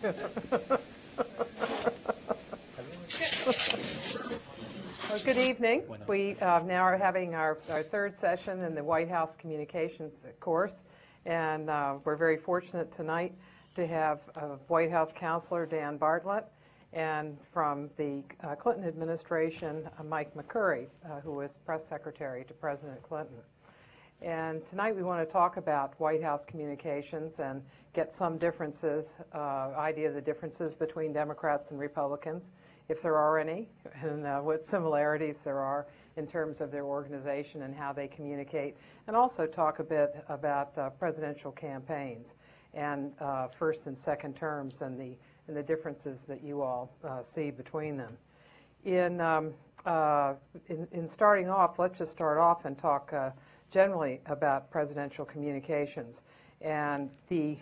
Well, good evening. We now are having our third session in the White House Communications course, and we're very fortunate tonight to have White House Counselor Dan Bartlett, and from the Clinton administration, Mike McCurry, who was press secretary to President Clinton. And tonight we want to talk about White House communications and get some differences, idea of the differences between Democrats and Republicans, if there are any, and what similarities there are in terms of their organization and how they communicate, and also talk a bit about presidential campaigns and first and second terms and the differences that you all see between them. In starting off, let's just start off and talk generally about presidential communications and the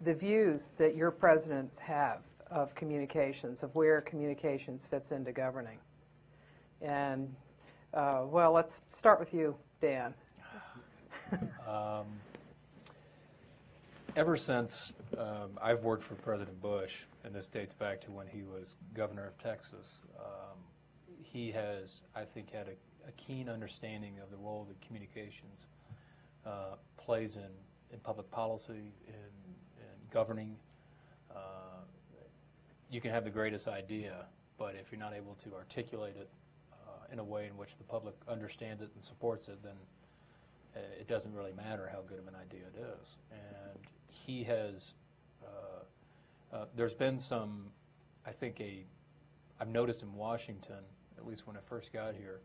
views that your presidents have of communications, of where communications fits into governing. And well, let's start with you, Dan. Ever since I've worked for President Bush, and this dates back to when he was governor of Texas, he has, I think, had a keen understanding of the role that communications plays in public policy, in governing. You can have the greatest idea, but if you're not able to articulate it in a way in which the public understands it and supports it, then it doesn't really matter how good of an idea it is. And he has, there's been some, I think I've noticed in Washington, at least when I first got here,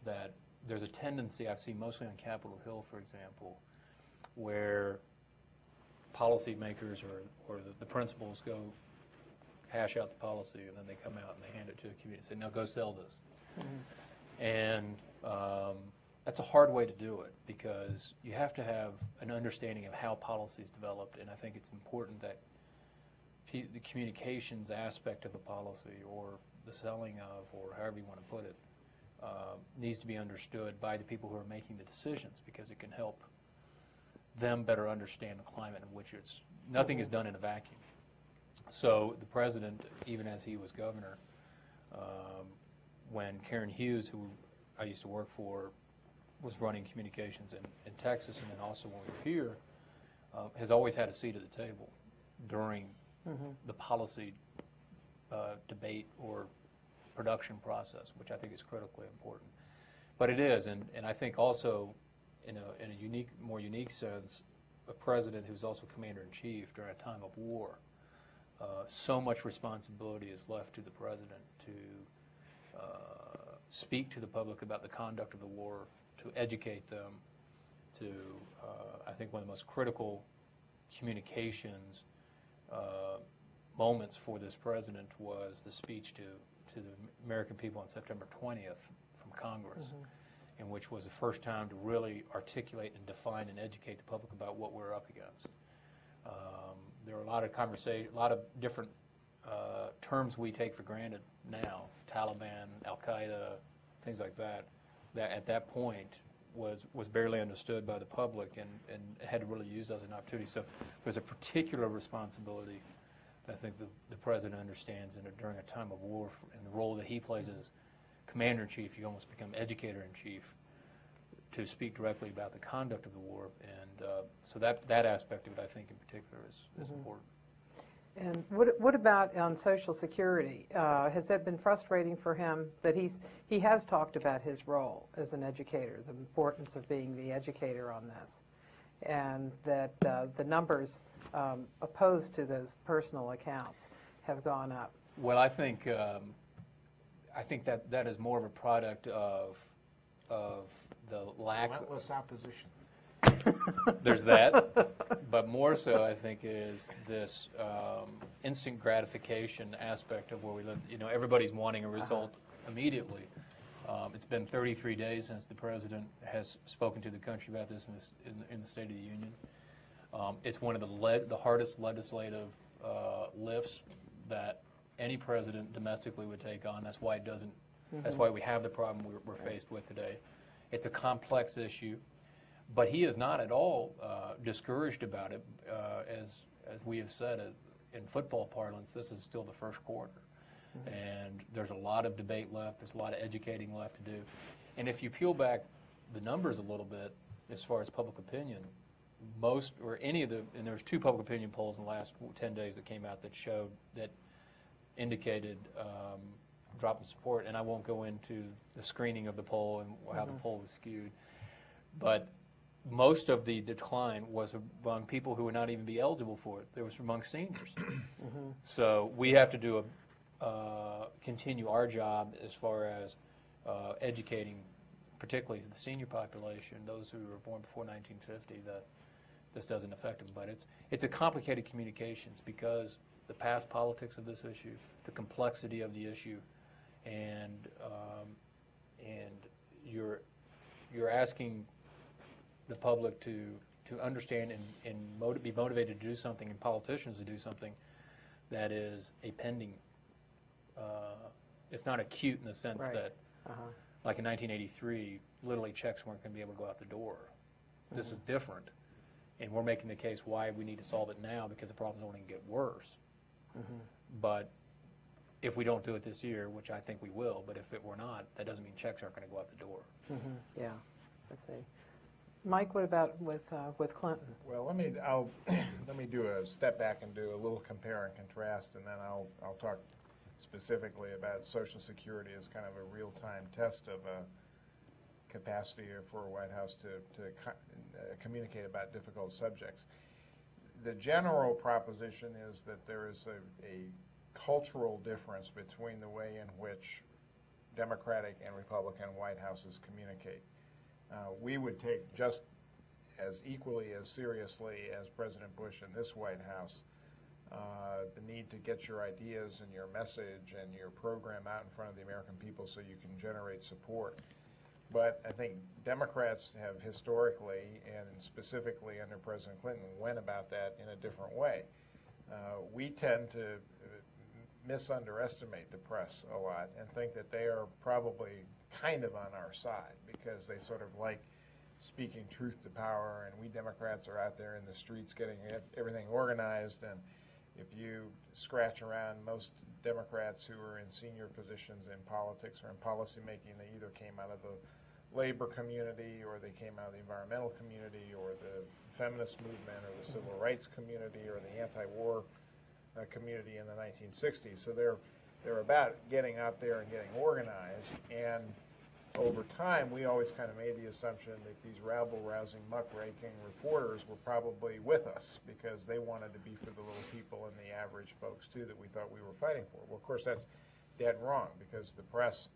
that there's a tendency I've seen mostly on Capitol Hill, for example, where policymakers or the principals go hash out the policy, and then they come out and they hand it to a community and say, now go sell this. Mm-hmm. And that's a hard way to do it, because you have to have an understanding of how policy is developed, and I think it's important that the communications aspect of a policy, or the selling of, or however you want to put it, needs to be understood by the people who are making the decisions, because it can help them better understand the climate in which nothing is done in a vacuum. So the president, even as he was governor, when Karen Hughes, who I used to work for, was running communications in Texas, and then also when we were here, has always had a seat at the table during the policy debate or production process, which I think is critically important. But it is, and I think also in a more unique sense, a president who's also commander-in-chief during a time of war, so much responsibility is left to the president to speak to the public about the conduct of the war, to educate them, to, I think one of the most critical communications moments for this president was the speech to the American people on September 20th from Congress, in which was the first time to really articulate and define and educate the public about what we're up against. There are a lot of a lot of different terms we take for granted now, Taliban, Al-Qaeda, things like that, that at that point was barely understood by the public, and had to really use as an opportunity. So there's a particular responsibility I think the president understands during a time of war, and the role that he plays as commander-in-chief. You almost become educator-in-chief to speak directly about the conduct of the war, and so that aspect of it, I think, in particular, is important. And what about on Social Security? Has that been frustrating for him that he has talked about his role as an educator, the importance of being the educator on this, and that the numbers opposed to those personal accounts have gone up? Well, I think that is more of a product of the lack. Relentless opposition. There's that, but more so, I think, is this instant gratification aspect of where we live. You know, everybody's wanting a result immediately. It's been 33 days since the president has spoken to the country about this in the State of the Union. It's one of the hardest legislative lifts that any president domestically would take on. That's why it doesn't. That's why we have the problem we're faced with today. It's a complex issue. But he is not at all discouraged about it. As we have said, in football parlance, this is still the first quarter. And there's a lot of debate left. There's a lot of educating left to do. And if you peel back the numbers a little bit, as far as public opinion, and there was 2 public opinion polls in the last 10 days that came out that indicated drop in support. And I won't go into the screening of the poll and how the poll was skewed. But most of the decline was among people who would not even be eligible for it. It was among seniors. So we have to do continue our job as far as educating, particularly the senior population, those who were born before 1950, that this doesn't affect them. But it's a complicated communications because the past politics of this issue, the complexity of the issue, and you're asking the public to understand and be motivated to do something, and politicians to do something that is a pending. It's not acute in the sense that, like in 1983, literally checks weren't going to be able to go out the door. This is different, and we're making the case why we need to solve it now because the problem's only going to get worse. But if we don't do it this year, which I think we will, but if it were not, that doesn't mean checks aren't going to go out the door. Yeah, I see. Mike, what about with Clinton? Well, let me do a step back and do a little compare and contrast, and then I'll talk specifically about Social Security as kind of a real-time test of a capacity for a White House to communicate about difficult subjects. The general proposition is that there is a cultural difference between the way in which Democratic and Republican White Houses communicate. We would take just as equally as seriously as President Bush in this White House the need to get your ideas and your message and your program out in front of the American people so you can generate support. But I think Democrats have historically, and specifically under President Clinton, went about that in a different way. We tend to misunderestimate the press a lot and think that they are probably kind of on our side because they sort of like speaking truth to power, and we Democrats are out there in the streets getting everything organized. And if you scratch around, most Democrats who are in senior positions in politics or in policymaking, they either came out of the labor community or they came out of the environmental community or the feminist movement or the civil rights community or the anti-war community in the 1960s. So they're about getting out there and getting organized. And over time, we always kind of made the assumption that these rabble-rousing, muckraking reporters were probably with us because they wanted to be for the little people and the average folks, too, that we thought we were fighting for. Well, of course, that's dead wrong because the press,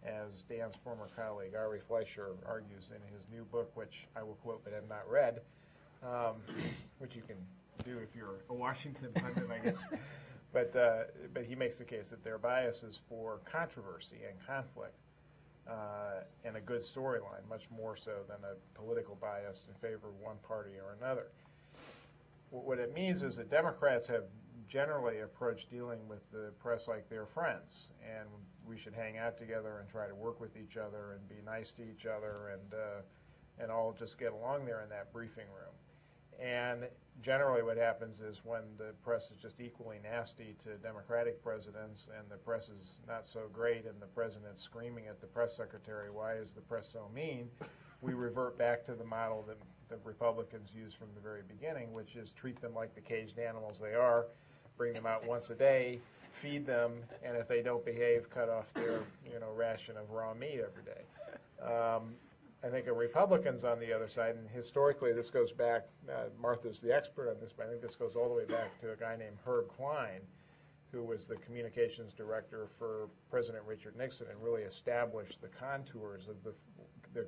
as Dan's former colleague, Ari Fleischer, argues in his new book, which I will quote but have not read, which you can do if you're a Washington pundit, I guess. But he makes the case that their bias is for controversy and conflict. And a good storyline, much more so than a political bias in favor of one party or another. What it means is that Democrats have generally approached dealing with the press like they're friends, and we should hang out together and try to work with each other and be nice to each other and all just get along there in that briefing room. And generally what happens is when the press is just equally nasty to Democratic presidents and the press is not so great and the president's screaming at the press secretary, why is the press so mean, we revert back to the model that the Republicans used from the very beginning, which is treat them like the caged animals they are, bring them out once a day, feed them, and if they don't behave, cut off their ration of raw meat every day. I think of Republicans on the other side, and historically this goes back, Martha's the expert on this, but I think this goes all the way back to a guy named Herb Klein, who was the communications director for President Richard Nixon and really established the contours of the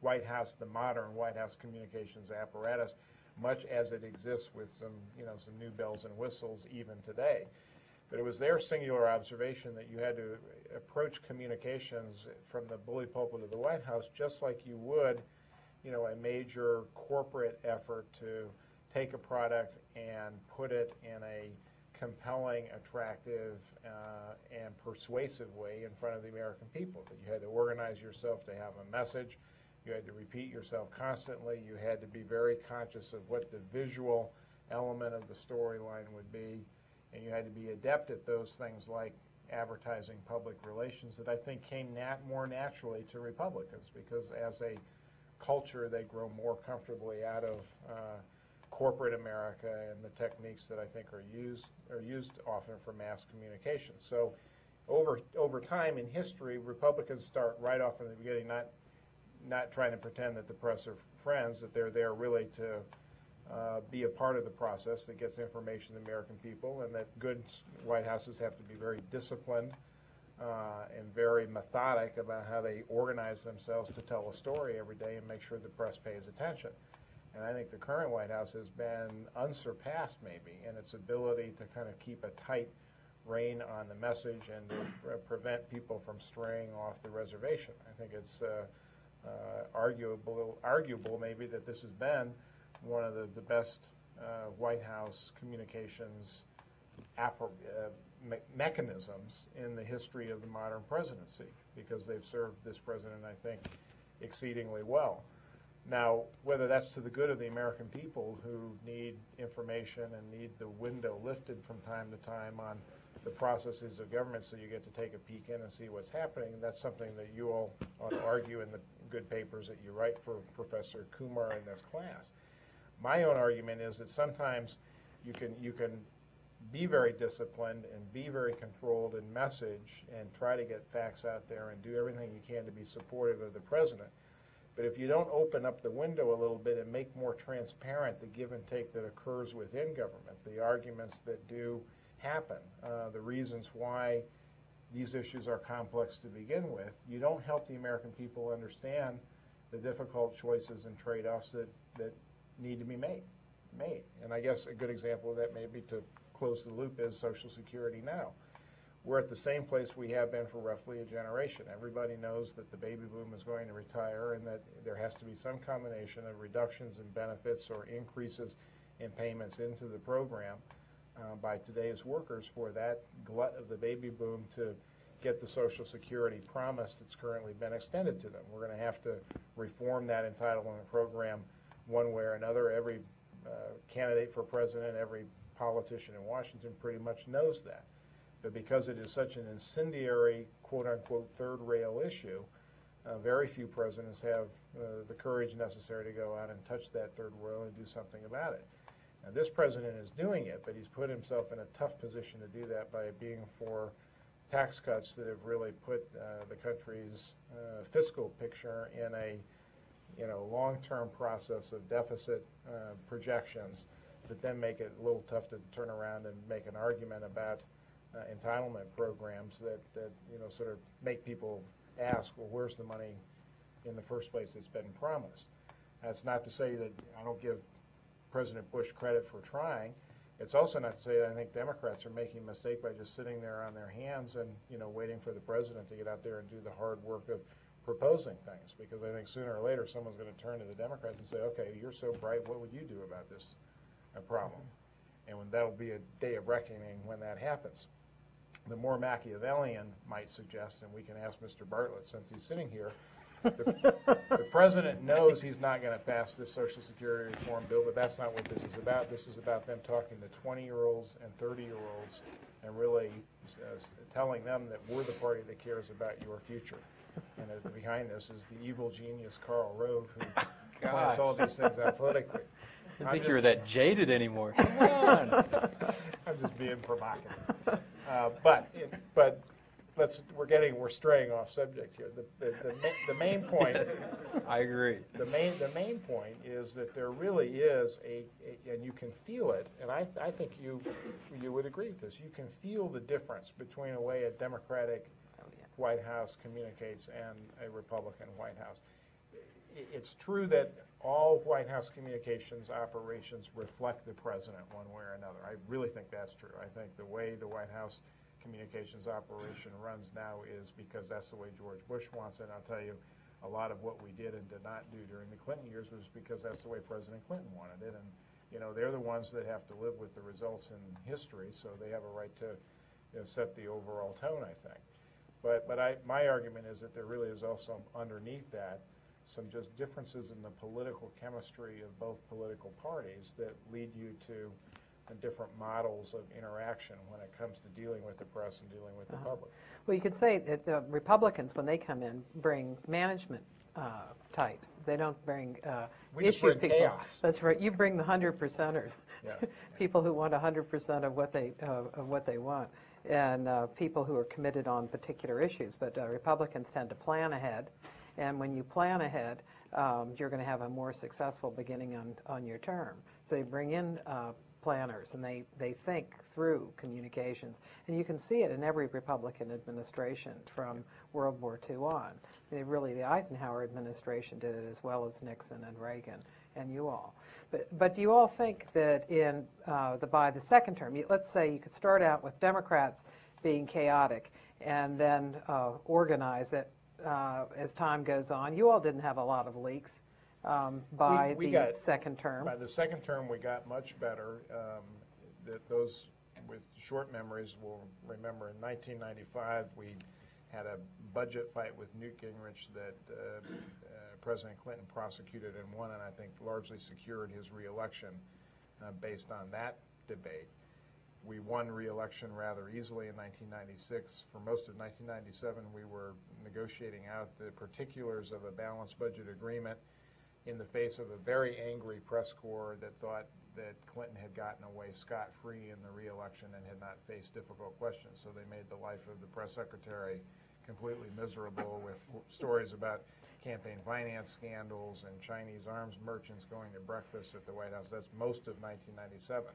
White House, the modern White House communications apparatus, much as it exists with some new bells and whistles even today. But it was their singular observation that you had to approach communications from the bully pulpit of the White House just like you would, a major corporate effort to take a product and put it in a compelling, attractive, and persuasive way in front of the American people. That you had to organize yourself to have a message. You had to repeat yourself constantly. You had to be very conscious of what the visual element of the storyline would be. and you had to be adept at those things like advertising, public relations, that I think came more naturally to Republicans, because as a culture they grow more comfortably out of corporate America and the techniques that I think are used often for mass communication. So over time in history, Republicans start right off in the beginning not trying to pretend that the press are friends, that they're there really to be a part of the process that gets information to the American people, and that good White Houses have to be very disciplined and very methodic about how they organize themselves to tell a story every day and make sure the press pays attention. And I think the current White House has been unsurpassed maybe in its ability to kind of keep a tight rein on the message and to prevent people from straying off the reservation. I think it's arguable maybe that this has been one of the best White House communications mechanisms in the history of the modern presidency, because they've served this president, I think, exceedingly well. Now, whether that's to the good of the American people who need information and need the window lifted from time to time on the processes of government so you get to take a peek in and see what's happening, that's something that you all ought to argue in the good papers that you write for Professor Kumar in this class. My own argument is that sometimes you can be very disciplined and be very controlled in message and try to get facts out there and do everything you can to be supportive of the president. But if you don't open up the window a little bit and make more transparent the give and take that occurs within government, the arguments that do happen, the reasons why these issues are complex to begin with, you don't help the American people understand the difficult choices and trade-offs that need to be made. And I guess a good example of that, maybe to close the loop, is Social Security now. We're at the same place we have been for roughly a generation. Everybody knows that the baby boom is going to retire and that there has to be some combination of reductions in benefits or increases in payments into the program by today's workers for that glut of the baby boom to get the Social Security promise that's currently been extended to them. We're going to have to reform that entitlement program one way or another. Every candidate for president, every politician in Washington pretty much knows that. But because it is such an incendiary, quote-unquote, third rail issue, very few presidents have the courage necessary to go out and touch that third rail and do something about it. Now, this president is doing it, but he's put himself in a tough position to do that by being for tax cuts that have really put the country's fiscal picture in a long-term process of deficit projections that then make it a little tough to turn around and make an argument about entitlement programs that sort of make people ask, well, where's the money in the first place that's been promised? That's not to say that I don't give President Bush credit for trying. It's also not to say that I think Democrats are making a mistake by just sitting there on their hands and waiting for the president to get out there and do the hard work of proposing things, because I think sooner or later someone's going to turn to the Democrats and say, okay, you're so bright, what would you do about this problem? And that'll be a day of reckoning when that happens. The more Machiavellian might suggest, and we can ask Mr. Bartlett since he's sitting here, the president knows he's not going to pass this Social Security reform bill, but that's not what this is about. This is about them talking to 20-year-olds and 30-year-olds and really telling them that we're the party that cares about your future. And behind this is the evil genius Karl Rove, who plans all these things out politically. I didn't think you were that jaded anymore. Come on. I'm just being provocative. But we're straying off subject here. The main point. I agree. The main point is that there really is and you can feel it, and I think you would agree with this. You can feel the difference between the way a Democratic White House communicates and a Republican White House. It's true that all White House communications operations reflect the president one way or another. I really think that's true. I think the way the White House communications operation runs now is because that's the way George Bush wants it. And I'll tell you, a lot of what we did and did not do during the Clinton years was because that's the way President Clinton wanted it. And they're the ones that have to live with the results in history, so they have a right to set the overall tone, I think. But my argument is that there really is also underneath that some just differences in the political chemistry of both political parties that lead you to and different models of interaction when it comes to dealing with the press and dealing with the public. Well, you could say that the Republicans, when they come in, bring management types. They don't bring We just issue bring people. chaos. That's right. You bring the 100%ers, Yeah. people who want 100% of what they want, and people who are committed on particular issues. But Republicans tend to plan ahead, and when you plan ahead, you're going to have a more successful beginning on your term. So they bring in planners, and they think through communications. And you can see it in every Republican administration from World War II on. Really, the Eisenhower administration did it as well as Nixon and Reagan and you all. But do you all think that by the second term, let's say you could start out with Democrats being chaotic and then organize it as time goes on? You all didn't have a lot of leaks. By the second term? By the second term, we got much better. Those with short memories will remember in 1995, we had a budget fight with Newt Gingrich that President Clinton prosecuted and won, and I think largely secured his reelection based on that debate. We won re-election rather easily in 1996. For most of 1997, we were negotiating out the particulars of a balanced budget agreement in the face of a very angry press corps that thought that Clinton had gotten away scot-free in the re-election and had not faced difficult questions. So they made the life of the press secretary completely miserable with stories about campaign finance scandals and Chinese arms merchants going to breakfast at the White House. That's most of 1997.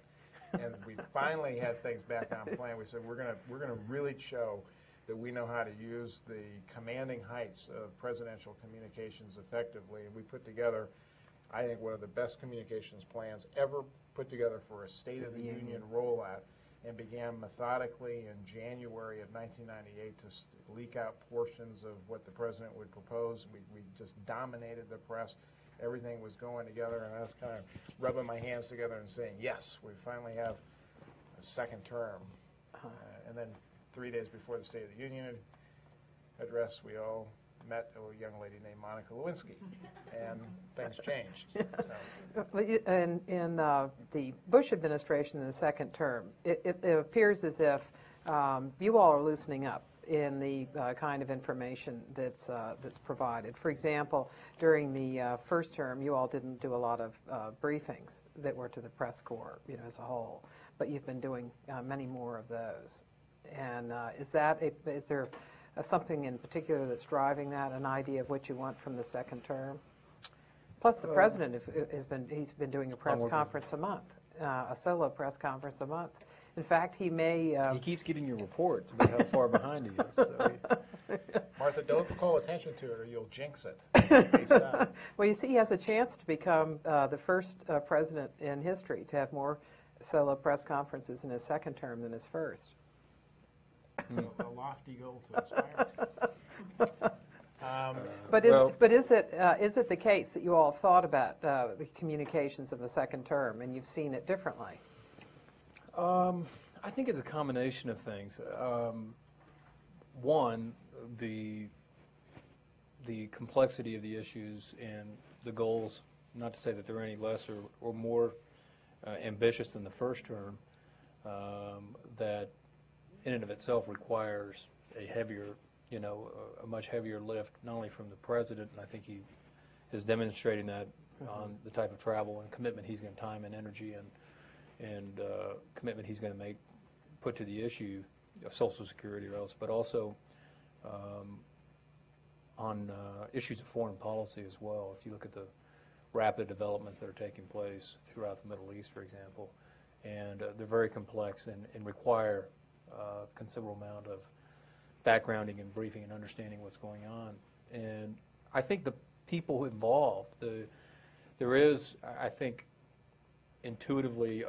And we finally had things back on plan. We said we're gonna really show that we know how to use the commanding heights of presidential communications effectively. And we put together, I think, one of the best communications plans ever put together for a State of the Union rollout, and began methodically in January of 1998 to leak out portions of what the president would propose. We just dominated the press. Everything was going together, and I was kind of rubbing my hands together and saying, yes, we finally have a second term. And then 3 days before the State of the Union address, we all met a young lady named Monica Lewinsky, and things changed. In the Bush administration in the second term, it appears as if you all are loosening up in the kind of information that's provided. For example, during the first term, you all didn't do a lot of briefings that were to the press corps, as a whole, but you've been doing many more of those. And is there something in particular that's driving that, an idea of what you want from the second term? Plus, the president he's been doing a press conference a month, a solo press conference a month. In fact, he may... he keeps getting your reports about how far behind he is. So Martha, don't call attention to it or you'll jinx it. Well, you see, he has a chance to become the first president in history to have more solo press conferences in his second term than his first. A lofty goal to aspire to. But is it the case that you all have thought about the communications of the second term and you've seen it differently? I think it's a combination of things. One, the complexity of the issues and the goals, not to say that they're any less or more ambitious than the first term, that in and of itself requires a heavier, a much heavier lift, not only from the president, and I think he is demonstrating that on the type of travel and commitment he's going to time and energy and commitment he's going to put to the issue of Social Security or else, but also on issues of foreign policy as well. If you look at the rapid developments that are taking place throughout the Middle East, for example, and they're very complex and require considerable amount of backgrounding and briefing and understanding what's going on. And I think the people involved, there is, I think, intuitively,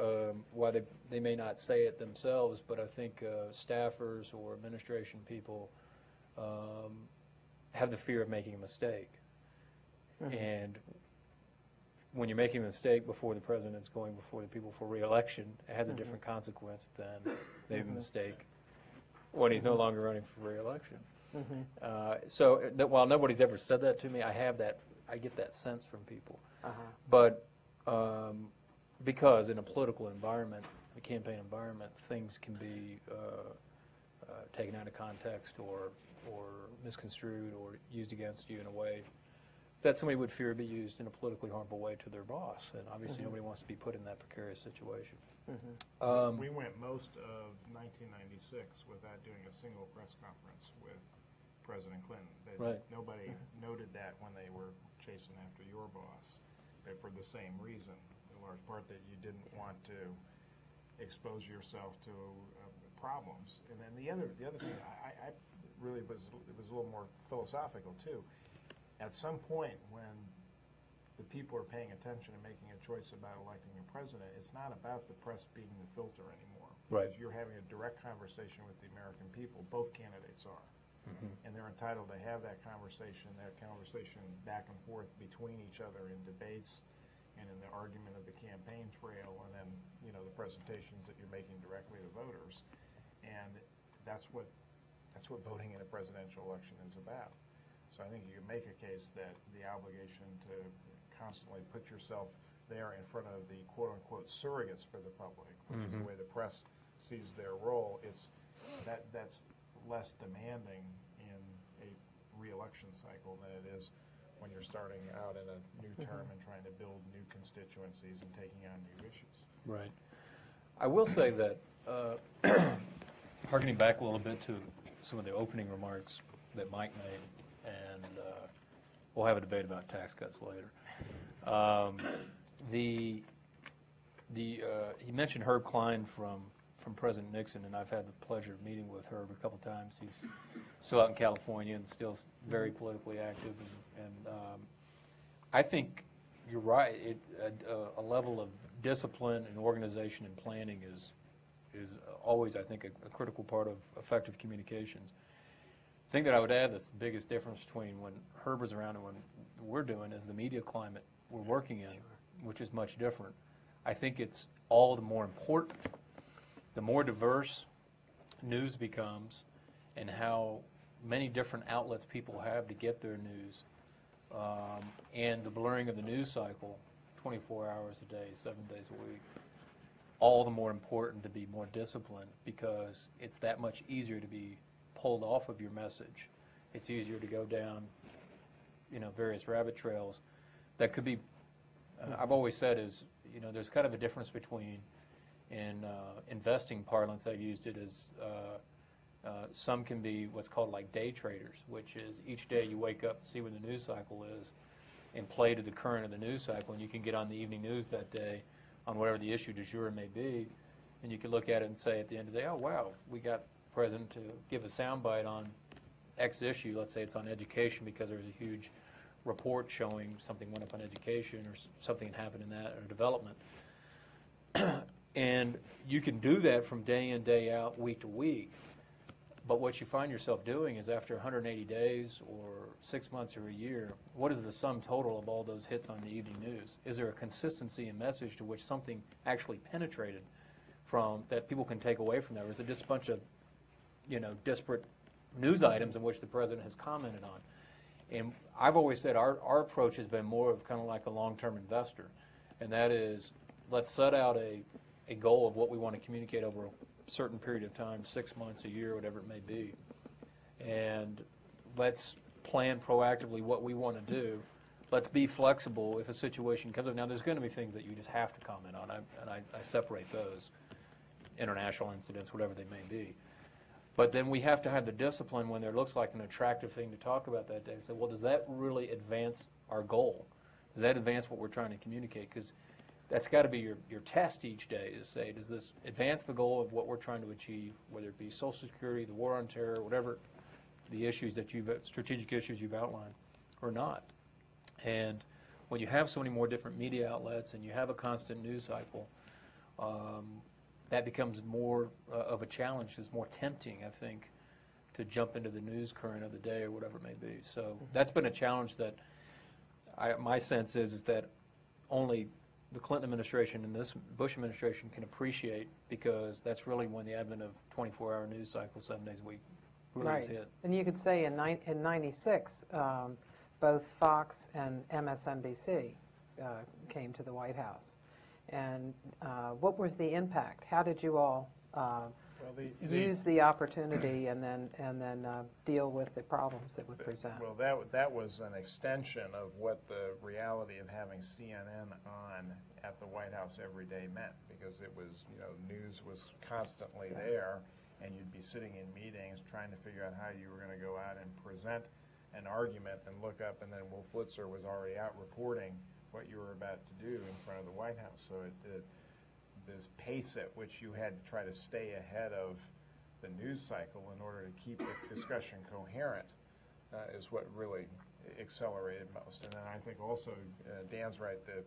while they may not say it themselves, but I think staffers or administration people have the fear of making a mistake. Mm-hmm. And when you're making a mistake before the president's going before the people for re-election, it has a different consequence than maybe a mistake when he's no longer running for re-election. So while nobody's ever said that to me, I get that sense from people. But because in a political environment, a campaign environment, things can be taken out of context or misconstrued or used against you in a way that somebody would fear be used in a politically harmful way to their boss. And obviously nobody wants to be put in that precarious situation. We went most of 1996 without doing a single press conference with President Clinton. Right. Nobody noted that when they were chasing after your boss, but for the same reason, in large part that you didn't want to expose yourself to problems. And then the other thing, I really was a little more philosophical too. At some point when the people are paying attention and making a choice about electing a president, it's not about the press being the filter anymore. Right. Because you're having a direct conversation with the American people. Both candidates are. And they're entitled to have that conversation back and forth between each other in debates and in the argument of the campaign trail, and then, you know, the presentations that you're making directly to voters. And that's what voting in a presidential election is about. So I think you can make a case that the obligation to constantly put yourself there in front of the quote-unquote surrogates for the public, which is the way the press sees their role, that's less demanding in a re-election cycle than it is when you're starting out in a new term and trying to build new constituencies and taking on new issues. Right. I will say that, harkening back a little bit to some of the opening remarks that Mike made, and we'll have a debate about tax cuts later. He mentioned Herb Klein from President Nixon, and I've had the pleasure of meeting with Herb a couple times. He's still out in California and still very politically active, and I think you're right. A level of discipline and organization and planning is always, I think, a critical part of effective communications. The thing that I would add that's the biggest difference between when Herb was around and when we're doing is the media climate we're working in, which is much different. I think it's all the more important. The more diverse news becomes and how many different outlets people have to get their news, and the blurring of the news cycle 24 hours a day, 7 days a week, all the more important to be more disciplined, because it's that much easier to be pulled off of your message. It's easier to go down, you know, various rabbit trails that could be, I've always said is, you know, there's kind of a difference between, in investing parlance, I've used it as, some can be what's called like day traders, which is each day you wake up, see when the news cycle is, and play to the current of the news cycle, and you can get on the evening news that day on whatever the issue du jour may be, and you can look at it and say at the end of the day, oh wow, we got the president to give a soundbite on X issue. Let's say it's on education because there's a huge report showing something went up on education or something happened in that or development. And you can do that from day in, day out, week to week. But what you find yourself doing is after 180 days or 6 months or a year, what is the sum total of all those hits on the evening news? Is there a consistency in message to which something actually penetrated from that people can take away from that? Or is it just a bunch of, you know, disparate news items in which the president has commented on? And I've always said our approach has been more of kind of like a long-term investor. And that is, let's set out a goal of what we want to communicate over a certain period of time, 6 months, a year, whatever it may be. And let's plan proactively what we want to do. Let's be flexible if a situation comes up. Now, there's going to be things that you just have to comment on, and I separate those, international incidents, whatever they may be. But then we have to have the discipline when there looks like an attractive thing to talk about that day. So, well, does that really advance our goal? Does that advance what we're trying to communicate? Because that's got to be your test each day, is say, does this advance the goal of what we're trying to achieve, whether it be Social Security, the war on terror, whatever the issues that strategic issues you've outlined, or not? And when you have so many more different media outlets and you have a constant news cycle, that becomes more of a challenge. It's more tempting, I think, to jump into the news current of the day or whatever it may be. So that's been a challenge that my sense is that only the Clinton administration and this Bush administration can appreciate, because that's really when the advent of 24-hour news cycle 7 days a week really is hit. And you could say in 96, both Fox and MSNBC came to the White House. and what was the impact? How did you all Well, use the opportunity and then deal with the problems that would present? Well, that was an extension of what the reality of having CNN on at the White House every day meant, because it was, news was constantly there, and you'd be sitting in meetings trying to figure out how you were going to go out and present an argument and look up, and then Wolf Blitzer was already out reporting what you were about to do in front of the White House. So this pace at which you had to try to stay ahead of the news cycle in order to keep the discussion coherent is what really accelerated most. And then I think also, Dan's right, the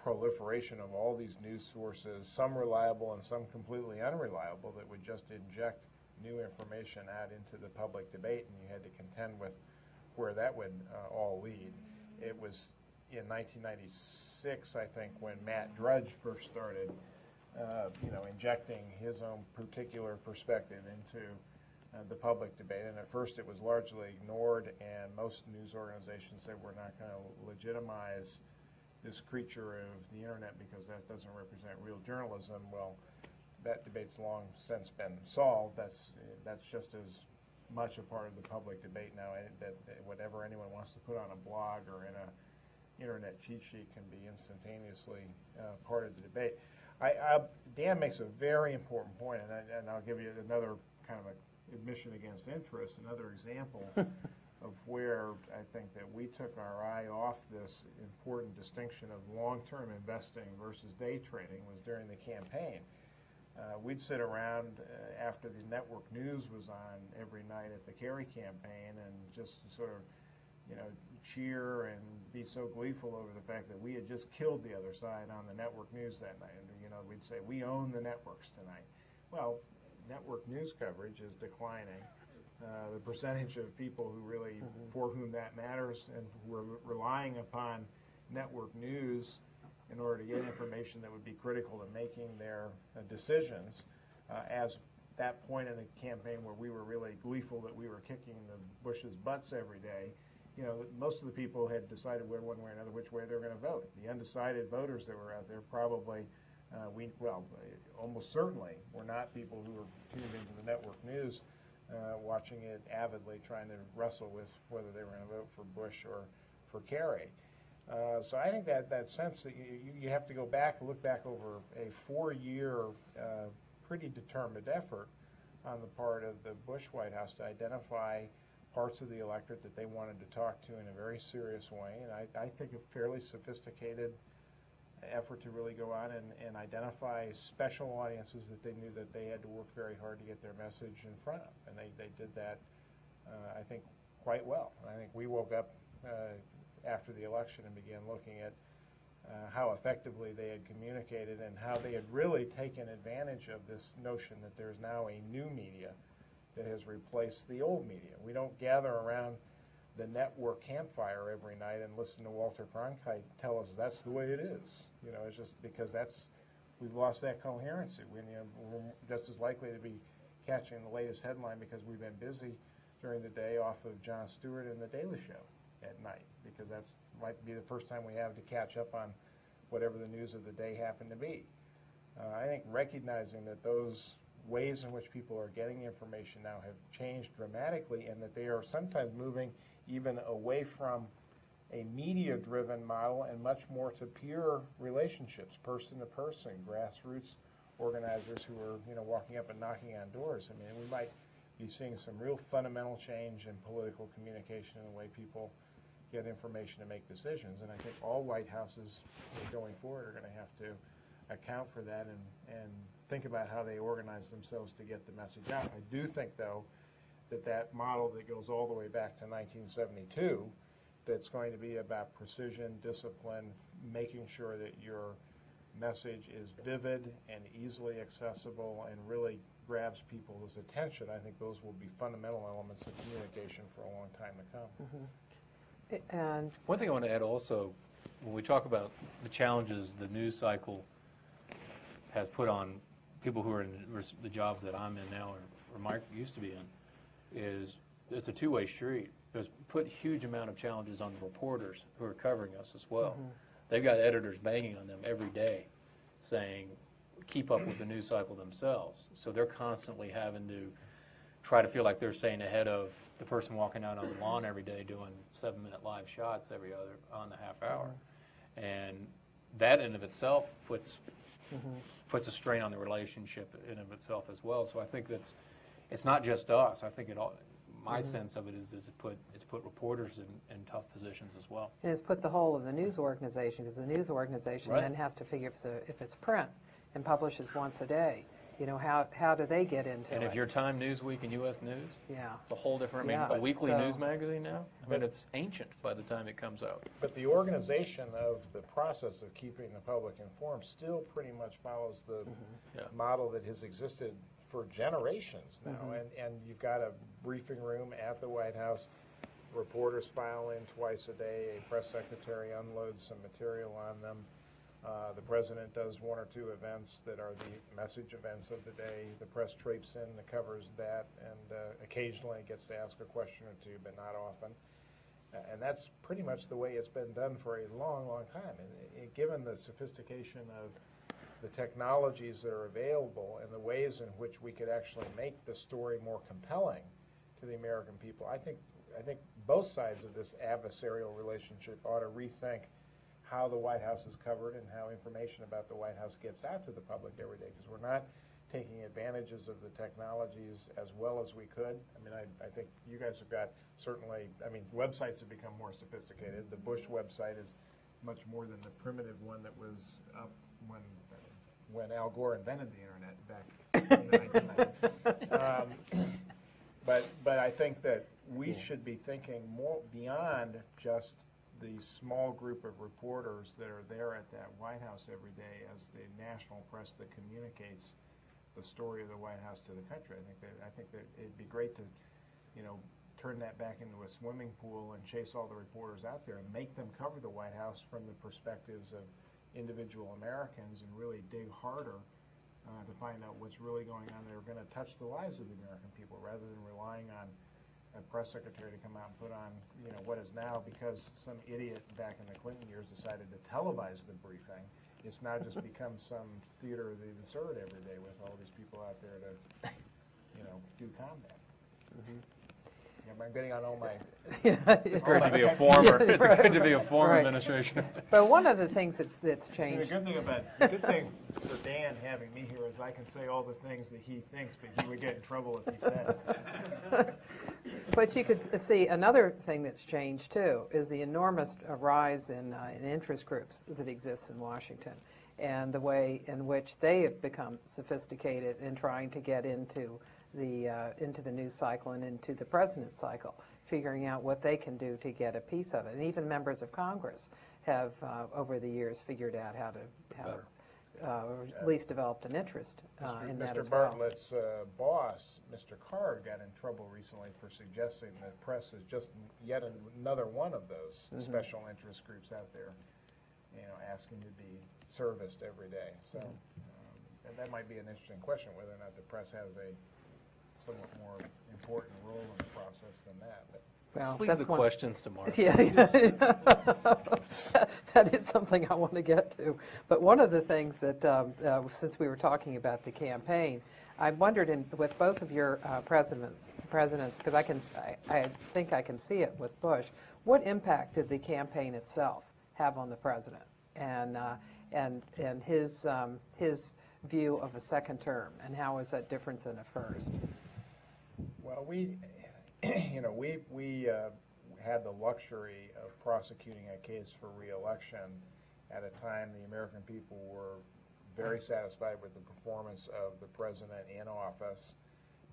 proliferation of all these news sources, some reliable and some completely unreliable, that would just inject new information out into the public debate, and you had to contend with where that would all lead. It was in 1996, I think, when Matt Drudge first started injecting his own particular perspective into the public debate. And at first it was largely ignored, and most news organizations said we're not going to legitimize this creature of the internet because that doesn't represent real journalism. Well, that debate's long since been solved. That's just as much a part of the public debate now, that whatever anyone wants to put on a blog or in a internet cheat sheet can be instantaneously part of the debate. Dan makes a very important point, and I'll give you another kind of admission against interest, another example of where I think that we took our eye off this important distinction of long-term investing versus day trading was during the campaign. We'd sit around after the network news was on every night at the Kerry campaign and just sort of, cheer and be so gleeful over the fact that we had just killed the other side on the network news that night. And, we'd say, we own the networks tonight. Well, network news coverage is declining. The percentage of people who really, for whom that matters and who are relying upon network news in order to get information that would be critical to making their decisions, as that point in the campaign where we were really gleeful that we were kicking the Bush's butts every day, most of the people had decided one way or another which way they were going to vote. The undecided voters that were out there probably, almost certainly were not people who were tuned into the network news, watching it avidly, trying to wrestle with whether they were going to vote for Bush or for Kerry. So I think that sense that you have to go back, look back over a 4-year, pretty determined effort on the part of the Bush White House to identify parts of the electorate that they wanted to talk to in a very serious way, and I think a fairly sophisticated effort to really go out and identify special audiences that they knew that they had to work very hard to get their message in front of, and they did that, I think, quite well. I think we woke up after the election and began looking at how effectively they had communicated and how they had really taken advantage of this notion that there's now a new media that has replaced the old media. We don't gather around the network campfire every night and listen to Walter Cronkite tell us that's the way it is. It's just because we've lost that coherency. We're just as likely to be catching the latest headline because we've been busy during the day off of Jon Stewart and The Daily Show at night, because that's might be the first time we have to catch up on whatever the news of the day happened to be. I think recognizing that those ways in which people are getting information now have changed dramatically, and that they are sometimes moving even away from a media-driven model and much more to peer relationships, person to person, grassroots organizers who are walking up and knocking on doors. I mean, we might be seeing some real fundamental change in political communication and the way people get information to make decisions, and I think all White Houses going forward are going to have to account for that and think about how they organize themselves to get the message out. I do think, though, that model that goes all the way back to 1972, that's going to be about precision, discipline, making sure that your message is vivid and easily accessible and really grabs people's attention. I think those will be fundamental elements of communication for a long time to come. And one thing I want to add also, when we talk about the challenges the news cycle has put on people who are in the jobs that I'm in now or Mike used to be in, is it's a two-way street. There's put huge amount of challenges on the reporters who are covering us as well. They've got editors banging on them every day saying, keep up with the news cycle themselves. So they're constantly having to try to feel like they're staying ahead of the person walking out on the lawn every day doing 7-minute live shots every other on the half hour. And that in of itself puts a strain on the relationship in of itself as well. So I think it's not just us. I think my sense of it is it's put reporters in tough positions as well. And it's put the whole of the news organization, because the news organization then has to figure if it's print and publishes once a day, you know, how do they get into it? And if you're Time Newsweek and U.S. News, yeah, it's a whole different, a weekly news magazine now, I mean, it's ancient by the time it comes out. But the organization of the process of keeping the public informed still pretty much follows the model that has existed for generations now. And you've got a briefing room at the White House. Reporters file in twice a day. A press secretary unloads some material on them. The president does 1 or 2 events that are the message events of the day. The press traipses in and covers that, and occasionally gets to ask a question or two, but not often. And that's pretty much the way it's been done for a long, long time. And given the sophistication of the technologies that are available and the ways in which we could actually make the story more compelling to the American people, I think both sides of this adversarial relationship ought to rethink how the White House is covered and how information about the White House gets out to the public every day, because we're not taking advantages of the technologies as well as we could. I mean, I think you guys have got certainly, I mean, websites have become more sophisticated. The Bush website is much more than the primitive one that was up when Al Gore invented the internet back in the 1990s. But I think that we should be thinking more beyond just the small group of reporters that are there at that White House every day as the national press that communicates the story of the White House to the country. I think that it'd be great to, you know, turn that back into a swimming pool and chase all the reporters out there and make them cover the White House from the perspectives of individual Americans and really dig harder to find out what's really going on that are going to touch the lives of the American people, rather than relying on a press secretary to come out and put on, you know, what is now, because some idiot back in the Clinton years decided to televise the briefing, it's now just become some theater of the absurd every day with all these people out there to, you know, do combat. I'm getting on all my... It's great to be a former. It's good to be a former administration. But one of the things that's changed... See, the good thing for Dan having me here is I can say all the things that he thinks, but he would get in trouble if he said it. But you could see another thing that's changed, too, is the enormous rise in interest groups that exist in Washington, and the way in which they have become sophisticated in trying to get into the news cycle and into the president's cycle, figuring out what they can do to get a piece of it. And even members of Congress have, over the years, figured out how to at least developed an interest in that as well. Mr. Bartlett's boss, Mr. Card, got in trouble recently for suggesting that press is just yet another one of those special interest groups out there, you know, asking to be serviced every day. So and that might be an interesting question, whether or not the press has a somewhat more important role in the process than that. But Well, leave that's the one, questions tomorrow. yeah, that is something I want to get to. But one of the things that, since we were talking about the campaign, I wondered with both of your presidents, because I think I can see it with Bush, what impact did the campaign itself have on the president and his view of a second term, and how is that different than a first? Well, we had the luxury of prosecuting a case for re-election at a time the American people were very satisfied with the performance of the president in office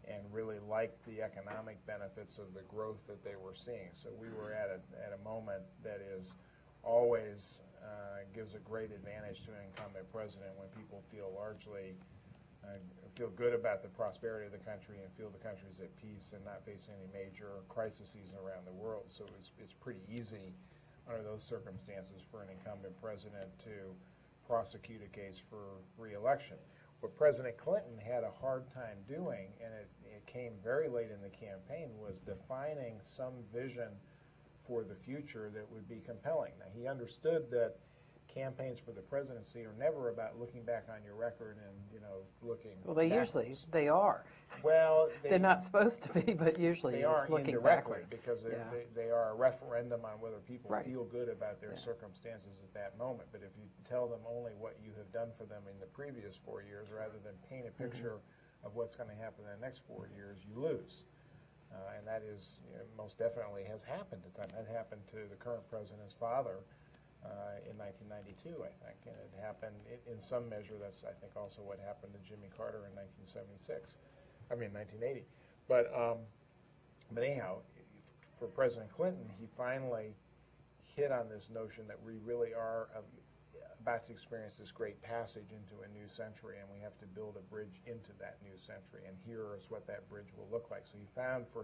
and really liked the economic benefits of the growth that they were seeing. So we were at a moment that is always gives a great advantage to an incumbent president when people feel good about the prosperity of the country and feel the country's at peace and not facing any major crises around the world. So it's pretty easy under those circumstances for an incumbent president to prosecute a case for re-election. What President Clinton had a hard time doing, and it came very late in the campaign, was defining some vision for the future that would be compelling. Now, he understood that campaigns for the presidency are never about looking back on your record and, looking Well, they backwards. they are. Well, They're not supposed to be, but usually they it's are looking indirectly backward. because Yeah. they are a referendum on whether people Right. feel good about their Yeah. circumstances at that moment. But if you tell them only what you have done for them in the previous 4 years rather than paint a picture of what's going to happen in the next 4 years, you lose. And that is, most definitely has happened to them. That happened to the current president's father in 1992, I think. And it happened, in some measure, that's, I think, also what happened to Jimmy Carter in 1980. But anyhow, for President Clinton, he finally hit on this notion that we really are about to experience this great passage into a new century, and we have to build a bridge into that new century, and here is what that bridge will look like. So he found for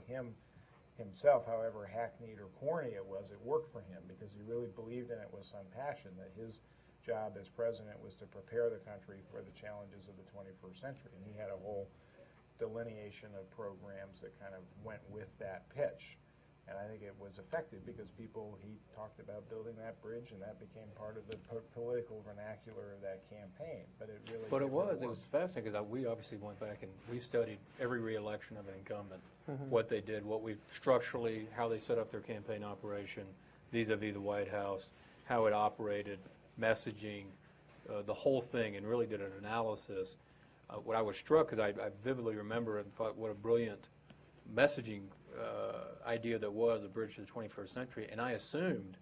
himself, however hackneyed or corny it was, it worked for him because he really believed in it with some passion, that his job as president was to prepare the country for the challenges of the 21st century. And he had a whole delineation of programs that kind of went with that pitch. And I think it was effective because he talked about building that bridge, and that became part of the political vernacular of that campaign. But it really But it was fascinating because we obviously went back and we studied every re-election of an incumbent, what they did, structurally, how they set up their campaign operation vis-a-vis the White House, how it operated, messaging, the whole thing, and really did an analysis. What I was struck, because I vividly remember and thought what a brilliant messaging idea that was, a bridge to the 21st century, and I assumed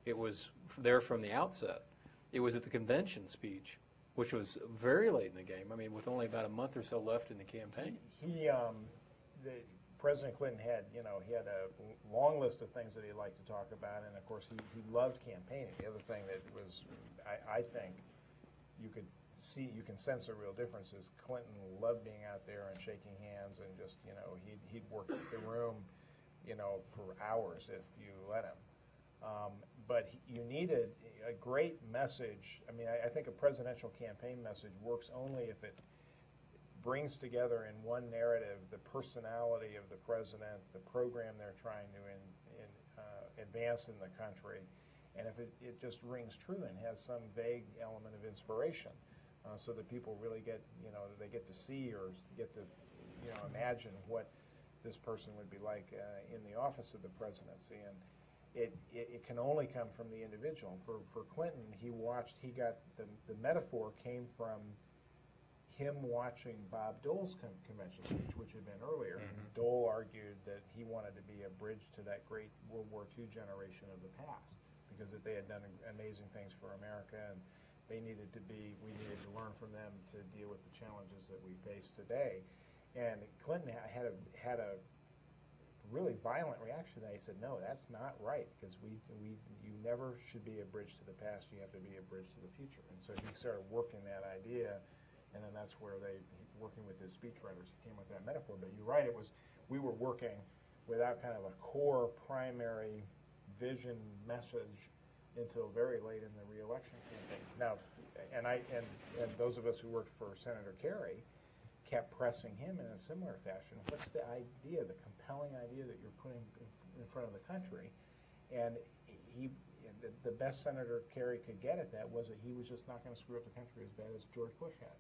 it was there from the outset. It was at the convention speech, which was very late in the game. I mean, with only about a month or so left in the campaign. President Clinton had, he had a long list of things that he liked to talk about, and of course he loved campaigning. The other thing that was, I think, you can sense a real difference is Clinton loved being out there and shaking hands and just, he'd work the room, for hours if you let him. But you needed a great message. I mean, I think a presidential campaign message works only if it brings together in one narrative the personality of the president, the program they're trying to advance in the country, and if it just rings true and has some vague element of inspiration. So that people really get, they get to see or get to, imagine what this person would be like in the office of the presidency. And it can only come from the individual. For Clinton, the metaphor came from him watching Bob Dole's convention speech, which had been earlier. Dole argued that he wanted to be a bridge to that great World War II generation of the past, because they had done amazing things for America, and we needed to learn from them to deal with the challenges that we face today. And Clinton had a really violent reaction to that. He said, no, that's not right, because you never should be a bridge to the past, you have to be a bridge to the future. And so he started working that idea, and then that's where working with his speechwriters, he came with that metaphor. But you're right, we were working without kind of a core primary vision message until very late in the re-election campaign. Now, and those of us who worked for Senator Kerry kept pressing him in a similar fashion. What's the idea, the compelling idea that you're putting in front of the country? And the best Senator Kerry could get at that was that he was just not going to screw up the country as bad as George Bush had.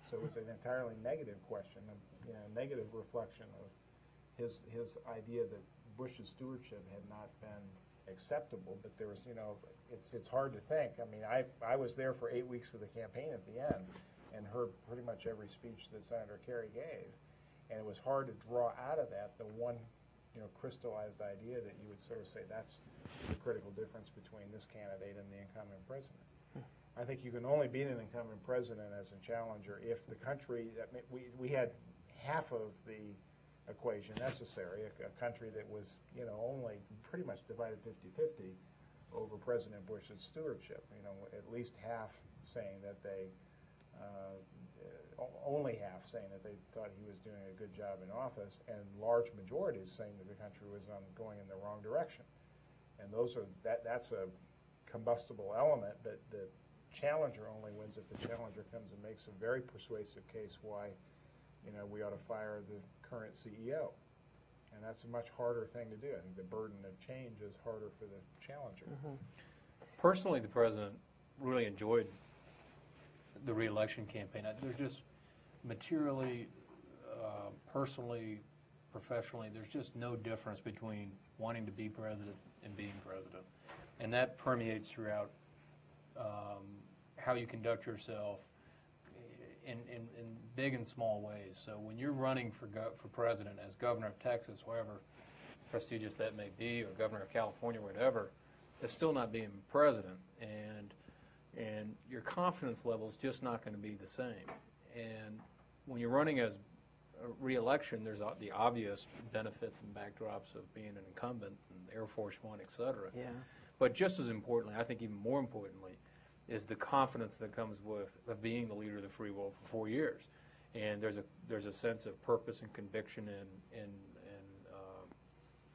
So it's an entirely negative question, a negative reflection of his idea that Bush's stewardship had not been acceptable. But there was, it's hard to think. I mean, I was there for 8 weeks of the campaign at the end and heard pretty much every speech that Senator Kerry gave, and it was hard to draw out of that the one, crystallized idea that you would sort of say that's the critical difference between this candidate and the incumbent president. I think you can only beat an incumbent president as a challenger if the country, we had half of the equation necessary, a country that was, only pretty much divided 50-50 over President Bush's stewardship. At least half saying that only half saying that they thought he was doing a good job in office, and large majorities saying that the country was going in the wrong direction. And that's a combustible element, but the challenger only wins if the challenger comes and makes a very persuasive case why we ought to fire the current CEO. And that's a much harder thing to do. I think the burden of change is harder for the challenger. Personally, the president really enjoyed the re-election campaign. There's just materially, personally, professionally, there's just no difference between wanting to be president and being president. And that permeates throughout how you conduct yourself in big and small ways. So when you're running for president as governor of Texas, however prestigious that may be, or governor of California, whatever, it's still not being president. And your confidence level is just not going to be the same. And when you're running as a re-election, there's the obvious benefits and backdrops of being an incumbent, and Air Force One, et cetera. Yeah. But just as importantly, I think even more importantly, is the confidence that comes with of being the leader of the free world for 4 years. And there's a sense of purpose and conviction and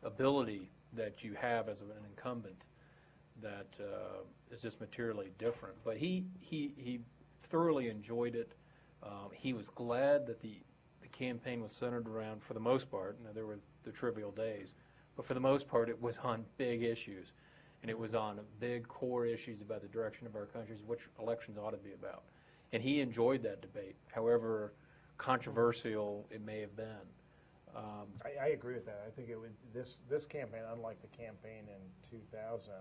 ability that you have as an incumbent that is just materially different. But he thoroughly enjoyed it. He was glad that the campaign was centered around, for the most part, there were the trivial days, but for the most part it was on big issues. And it was on big core issues about the direction of our country, which elections ought to be about. And he enjoyed that debate, however controversial it may have been. I agree with that. I think this campaign, unlike the campaign in 2000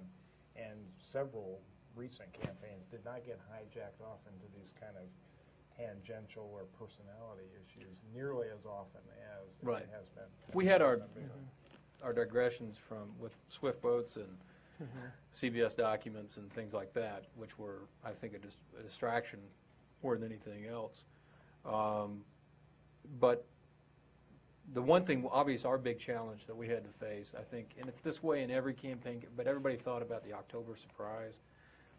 and several recent campaigns, did not get hijacked off into these kind of tangential or personality issues nearly as often as it has been. We had our digressions with Swift boats and CBS documents and things like that, which were, I think, a distraction more than anything else. But the one thing, obviously, our big challenge that we had to face, I think, and it's this way in every campaign, but everybody thought about the October surprise.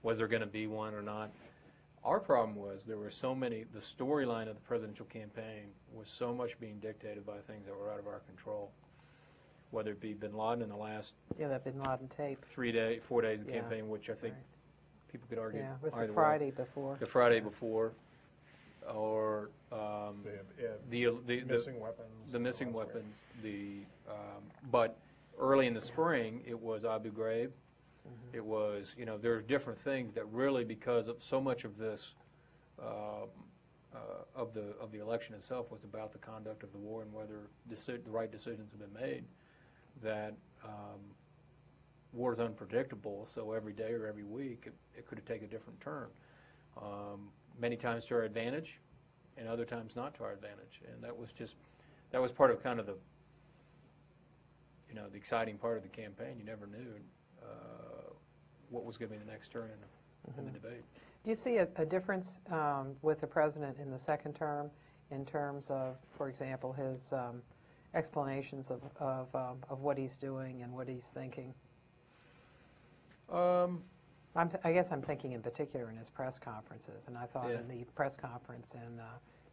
Was there going to be one or not? Our problem was there were so many, the storyline of the presidential campaign was so much being dictated by things that were out of our control, whether it be bin Laden in the last that bin Laden tape. 4 days of the campaign, which I think people could argue. Yeah, it was the Friday before. The Friday before, or the missing weapons. The missing weapons. But early in the spring, it was Abu Ghraib. It was, there's different things that really, because of so much of this, of the election itself was about the conduct of the war and whether the right decisions have been made, that war is unpredictable, so every day or every week it could take a different turn. Many times to our advantage, and other times not to our advantage. And that was part of kind of the exciting part of the campaign. You never knew what was going to be the next turn in the debate. Do you see a difference with the president in the second term in terms of, for example, his explanations of what he's doing and what he's thinking? I guess I'm thinking in particular in his press conferences, and I thought in the press conference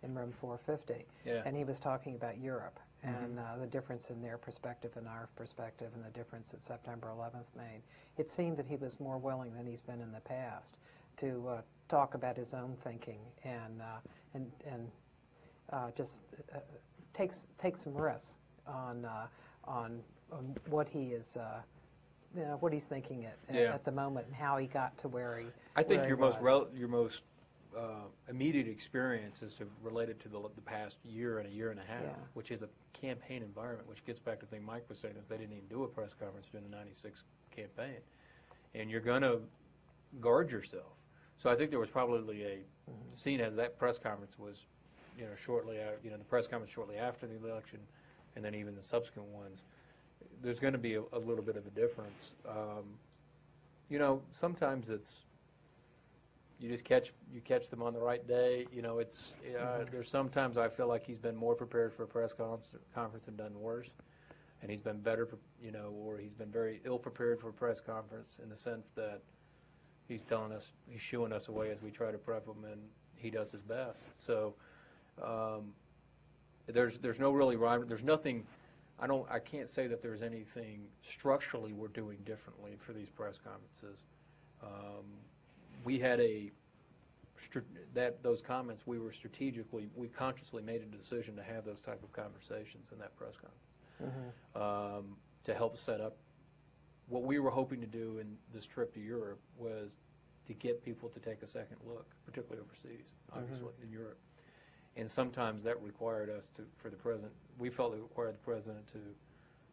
in room 450, and he was talking about Europe and the difference in their perspective and our perspective and the difference that September 11th made. It seemed that he was more willing than he's been in the past to talk about his own thinking and just take some risks on what he is. What he's thinking at the moment and how he got to where he. I think your most immediate experience is related to the past year and a half, which is a campaign environment. Which gets back to the thing Mike was saying, is they didn't even do a press conference during the '96 campaign, and you're going to guard yourself. So I think there was probably a scene as that press conference was, shortly, the press conference shortly after the election, and then even the subsequent ones. There's going to be a little bit of a difference. Sometimes it's you just catch them on the right day. There's sometimes I feel like he's been more prepared for a press conference and done worse, and he's been better, or he's been very ill prepared for a press conference in the sense that he's shooing us away as we try to prep him, and he does his best. So there's no really rhyme. There's nothing. I can't say that there's anything structurally we're doing differently for these press conferences. We had those comments. We consciously made a decision to have those type of conversations in that press conference to help set up what we were hoping to do in this trip to Europe was to get people to take a second look, particularly overseas, obviously, in Europe. And sometimes that required us to, for the president, we felt it required the president to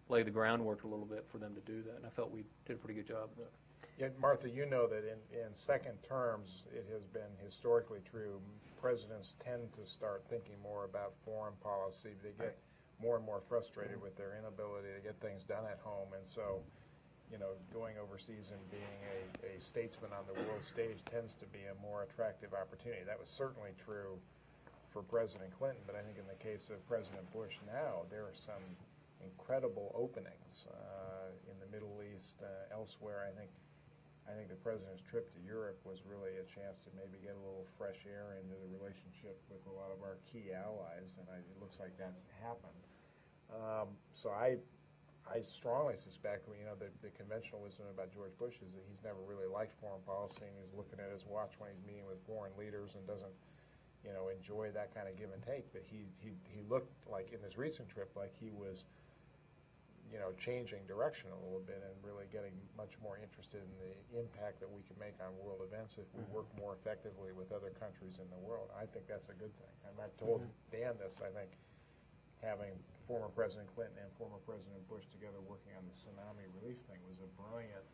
lay the groundwork a little bit for them to do that, and I felt we did a pretty good job of that. Yet, Martha, you know that in second terms, it has been historically true, presidents tend to start thinking more about foreign policy. They get more and more frustrated with their inability to get things done at home, and so, you know, going overseas and being a statesman on the world stage tends to be a more attractive opportunity. That was certainly true for President Clinton, but I think in the case of President Bush now, there are some incredible openings in the Middle East, elsewhere. I think the president's trip to Europe was really a chance to maybe get a little fresh air into the relationship with a lot of our key allies, and it looks like that's happened. So I strongly suspect, you know, the conventional wisdom about George Bush is that he's never really liked foreign policy, and he's looking at his watch when he's meeting with foreign leaders and doesn't, you know, enjoy that kind of give and take. But he looked like in this recent trip like he was, you know, changing direction a little bit and really getting much more interested in the impact that we can make on world events if we work more effectively with other countries in the world. I think that's a good thing. And I've told Dan this, I think having former President Clinton and former President Bush together working on the tsunami relief thing was a brilliant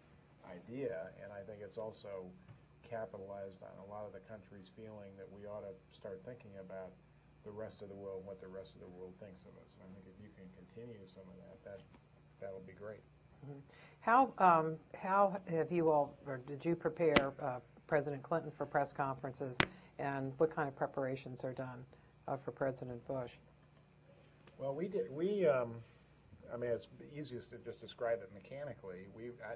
idea, and I think it's also capitalized on a lot of the countries feeling that we ought to start thinking about the rest of the world and what the rest of the world thinks of us. And I think if you can continue some of that'll be great. How have you all, or did you prepare President Clinton for press conferences, and what kind of preparations are done for President Bush? Well, we did. I mean, it's easiest to just describe it mechanically.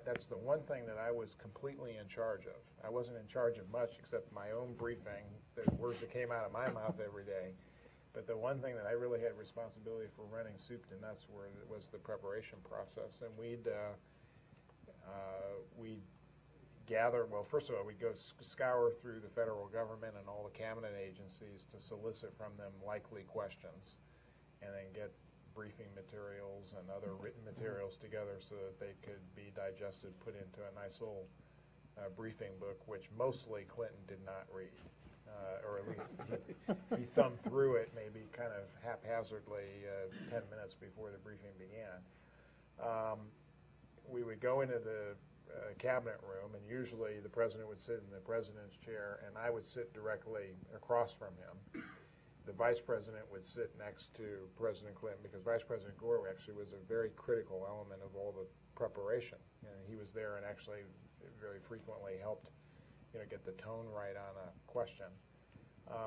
That's the one thing that I was completely in charge of. I wasn't in charge of much except my own briefing, the words that came out of my mouth every day. But the one thing that I really had responsibility for running soup to nuts was the preparation process. And we'd gather, well, first of all, we'd go scour through the federal government and all the cabinet agencies to solicit from them likely questions, and then get briefing materials and other written materials together so that they could be digested, put into a nice little briefing book, which mostly Clinton did not read. Or at least he thumbed through it maybe kind of haphazardly 10 minutes before the briefing began. We would go into the cabinet room, and usually the president would sit in the president's chair, and I would sit directly across from him. The vice president would sit next to President Clinton, because Vice President Gore actually was a very critical element of all the preparation. And he was there and actually very frequently helped, you know, get the tone right on a question.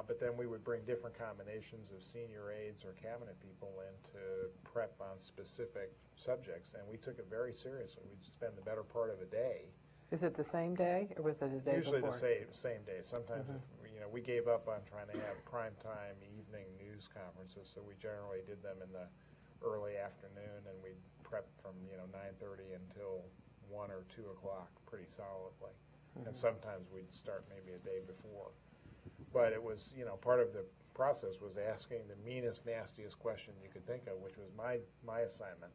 But then we would bring different combinations of senior aides or cabinet people in to prep on specific subjects, and we took it very seriously. We'd spend the better part of a day. Is it the same day, or was it a day Usually before? Usually the same day. Sometimes, you know, we gave up on trying to have primetime evening news conferences, so we generally did them in the early afternoon, and we'd prep from, you know, 9:30 until 1 or 2 o'clock pretty solidly. And sometimes we'd start maybe a day before. But it was, you know, part of the process was asking the meanest, nastiest question you could think of, which was my assignment,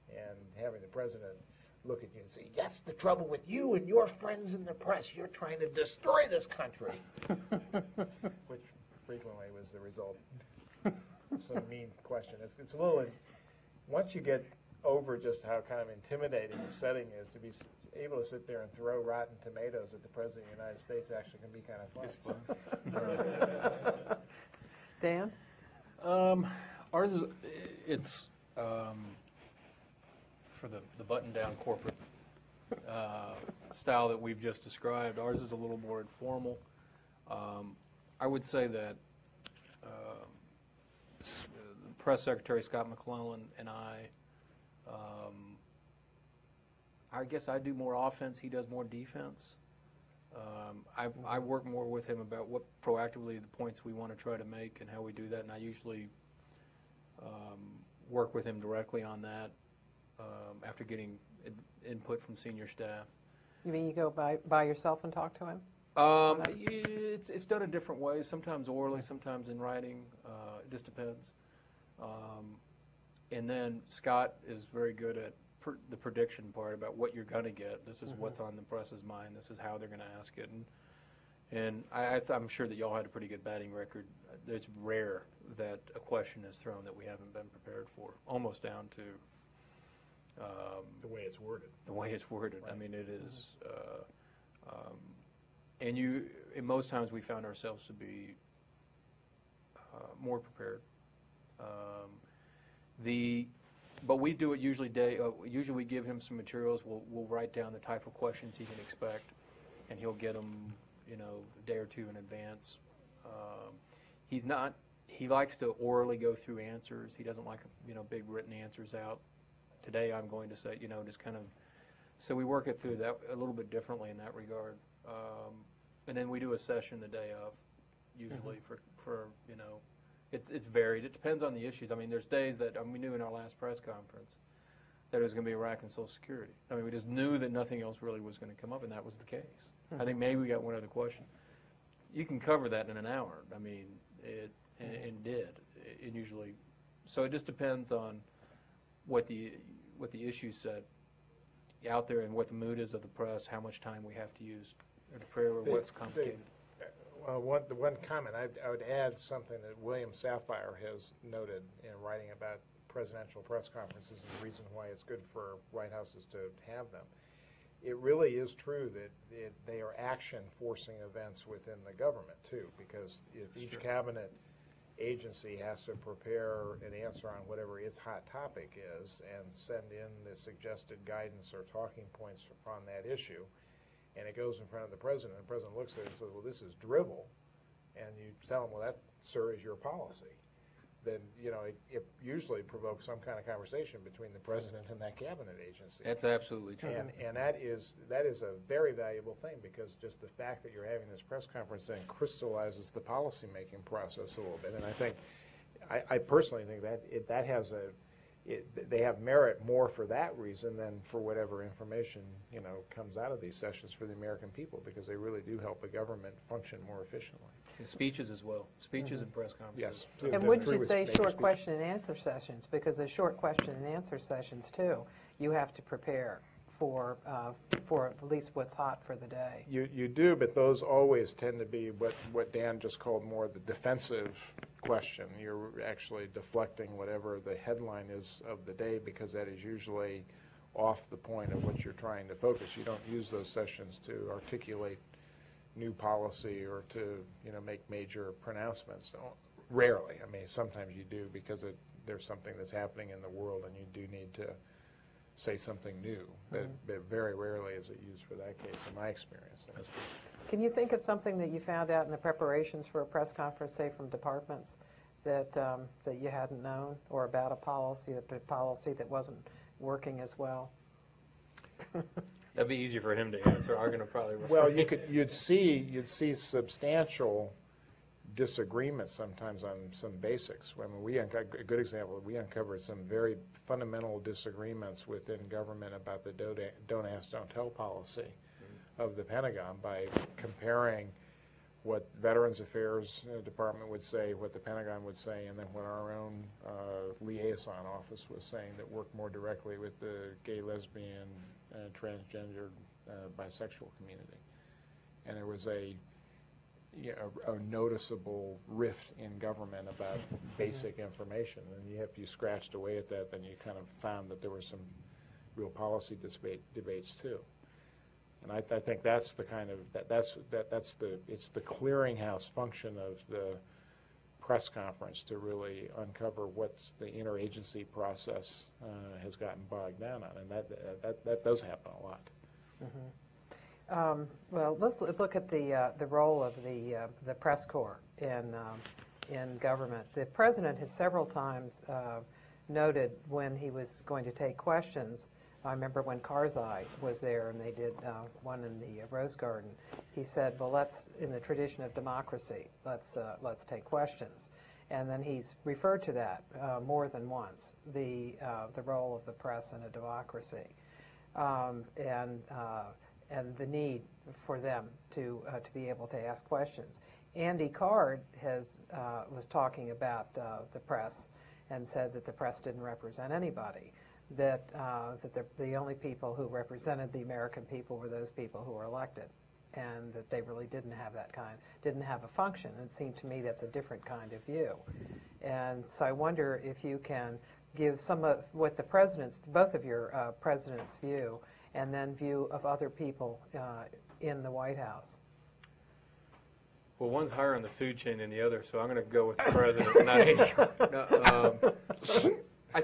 and having the president look at you and say, "That's the trouble with you and your friends in the press. You're trying to destroy this country," which frequently was the result. Some mean question. It's a little, once you get over just how kind of intimidating the setting is, to be able to sit there and throw rotten tomatoes at the President of the United States actually can be kind of fun. Dan? Ours is, it's for the button-down corporate style that we've just described. Ours is a little more informal. I would say that Press Secretary Scott McClellan and I guess I do more offense, he does more defense. I work more with him about what proactively the points we want to try to make and how we do that, and I usually work with him directly on that after getting input from senior staff. You mean you go by yourself and talk to him? It's done in different ways, sometimes orally, sometimes in writing. It just depends. And then Scott is very good at the prediction part about what you're going to get. This is what's on the press's mind. This is how they're going to ask it. And I'm sure that y'all had a pretty good batting record. It's rare that a question is thrown that we haven't been prepared for, almost down to The way it's worded. the way it's worded. Right. I mean, it is, and most times we found ourselves to be more prepared. But we do it usually usually we give him some materials. We'll write down the type of questions he can expect, and he'll get them, a day or two in advance. He likes to orally go through answers. He doesn't like, big written answers out. Today I'm going to say, just kind of, so we work it through that a little bit differently in that regard. And then we do a session the day of, usually for it's varied. It depends on the issues. I mean, there's days that we knew in our last press conference that it was going to be Iraq and Social Security. I mean, we just knew that nothing else really was going to come up, and that was the case. I think maybe we got one other question. You can cover that in an hour. I mean, it usually. So it just depends on what the issues said out there and what the mood is of the press, how much time we have to use to prepare, or what's complicated. One comment, I would add something that William Safire has noted in writing about presidential press conferences and the reason why it's good for White Houses to have them. It really is true that they are action-forcing events within the government, too, because if each cabinet agency has to prepare an answer on whatever its hot topic is and send in the suggested guidance or talking points on that issue, and it goes in front of the president looks at it and says, well, this is drivel, and you tell him, well, that, sir, is your policy, then, it usually provokes some kind of conversation between the president and that cabinet agency. That's absolutely true. And that is a very valuable thing, because just the fact that you're having this press conference then crystallizes the policymaking process a little bit. And I think, I personally think that has they have merit more for that reason than for whatever information comes out of these sessions for the American people, because they really do help the government function more efficiently. And speeches as well. Speeches and press conferences. Yes. And wouldn't you say short question and answer sessions? Because the short question and answer sessions, too, you have to prepare for at least what's hot for the day. You do, but those always tend to be what Dan just called more the defensive question. You're actually deflecting whatever the headline is of the day, because that is usually off the point of what you're trying to focus. You don't use those sessions to articulate new policy or to make major pronouncements. Rarely. I mean, sometimes you do, because there's something that's happening in the world and you do need to say something new, but very rarely is it used for that case, in my experience. That's true. Can you think of something that you found out in the preparations for a press conference, say from departments, that you hadn't known, or about a policy that wasn't working as well? That'd be easier for him to answer. I'm going to probably refer. Well, you'd see substantial disagreements sometimes on some basics. I mean, a good example, we uncovered some very fundamental disagreements within government about the don't ask, don't tell policy of the Pentagon by comparing what Veterans Affairs Department would say, what the Pentagon would say, and then what our own liaison office was saying that worked more directly with the gay, lesbian, transgender, bisexual community. And there was a noticeable rift in government about basic information. And if you scratched away at that, then you kind of found that there were some real policy debates too. And I think that's the kind of it's the clearinghouse function of the press conference to really uncover what's the interagency process has gotten bogged down on, and that does happen a lot. Well, let's look at the role of the press corps in government. The president has several times noted when he was going to take questions. I remember when Karzai was there and they did one in the Rose Garden. He said, "Well, let's, in the tradition of democracy, let's take questions." And then he's referred to that more than once, the role of the press in a democracy, and the need for them to be able to ask questions. Andy Card was talking about the press and said that the press didn't represent anybody. that the only people who represented the American people were those people who were elected, and that they really didn't have a function. It seemed to me that's a different kind of view. And so I wonder if you can give some of what both of your president's view, and then view of other people in the White House. Well, one's higher on the food chain than the other, so I'm going to go with the president. Not Andy. I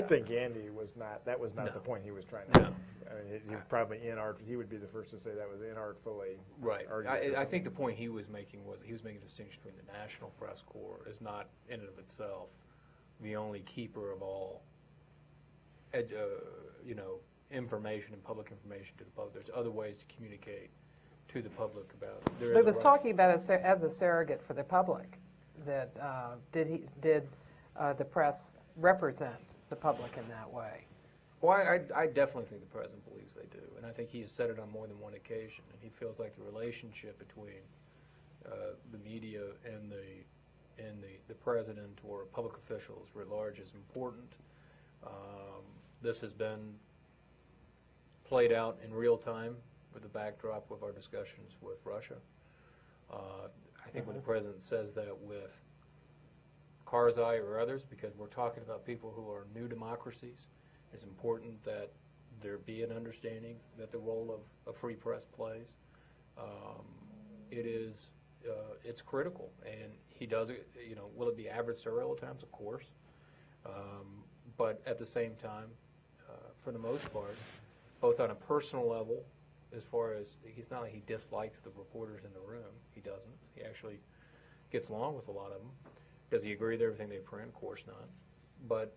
think Andy was not. That was not No. the point he was trying to. No. I mean, he probably he would be the first to say that was inartfully. Right. argued. I think the point he was making was he was making a distinction between the National Press Corps is not in and of itself the only keeper of all, information and public information to the public. There's other ways to communicate to the public about it. But it was talking about as a surrogate for the public. That did the press represent the public in that way? Well, I definitely think the president believes they do, and I think he has said it on more than one occasion. And he feels like the relationship between the media and the president or public officials writ large is important. This has been played out in real time with the backdrop of our discussions with Russia. I think when the president says that with Karzai or others, because we're talking about people who are new democracies, it's important that there be an understanding that the role of a free press plays. It's critical, and he does it. Will it be adversarial at times? Of course, but at the same time, for the most part, both on a personal level, as far as he's not like he dislikes the reporters in the room. He doesn't. He actually gets along with a lot of them. Does he agree with everything they print? Of course not. But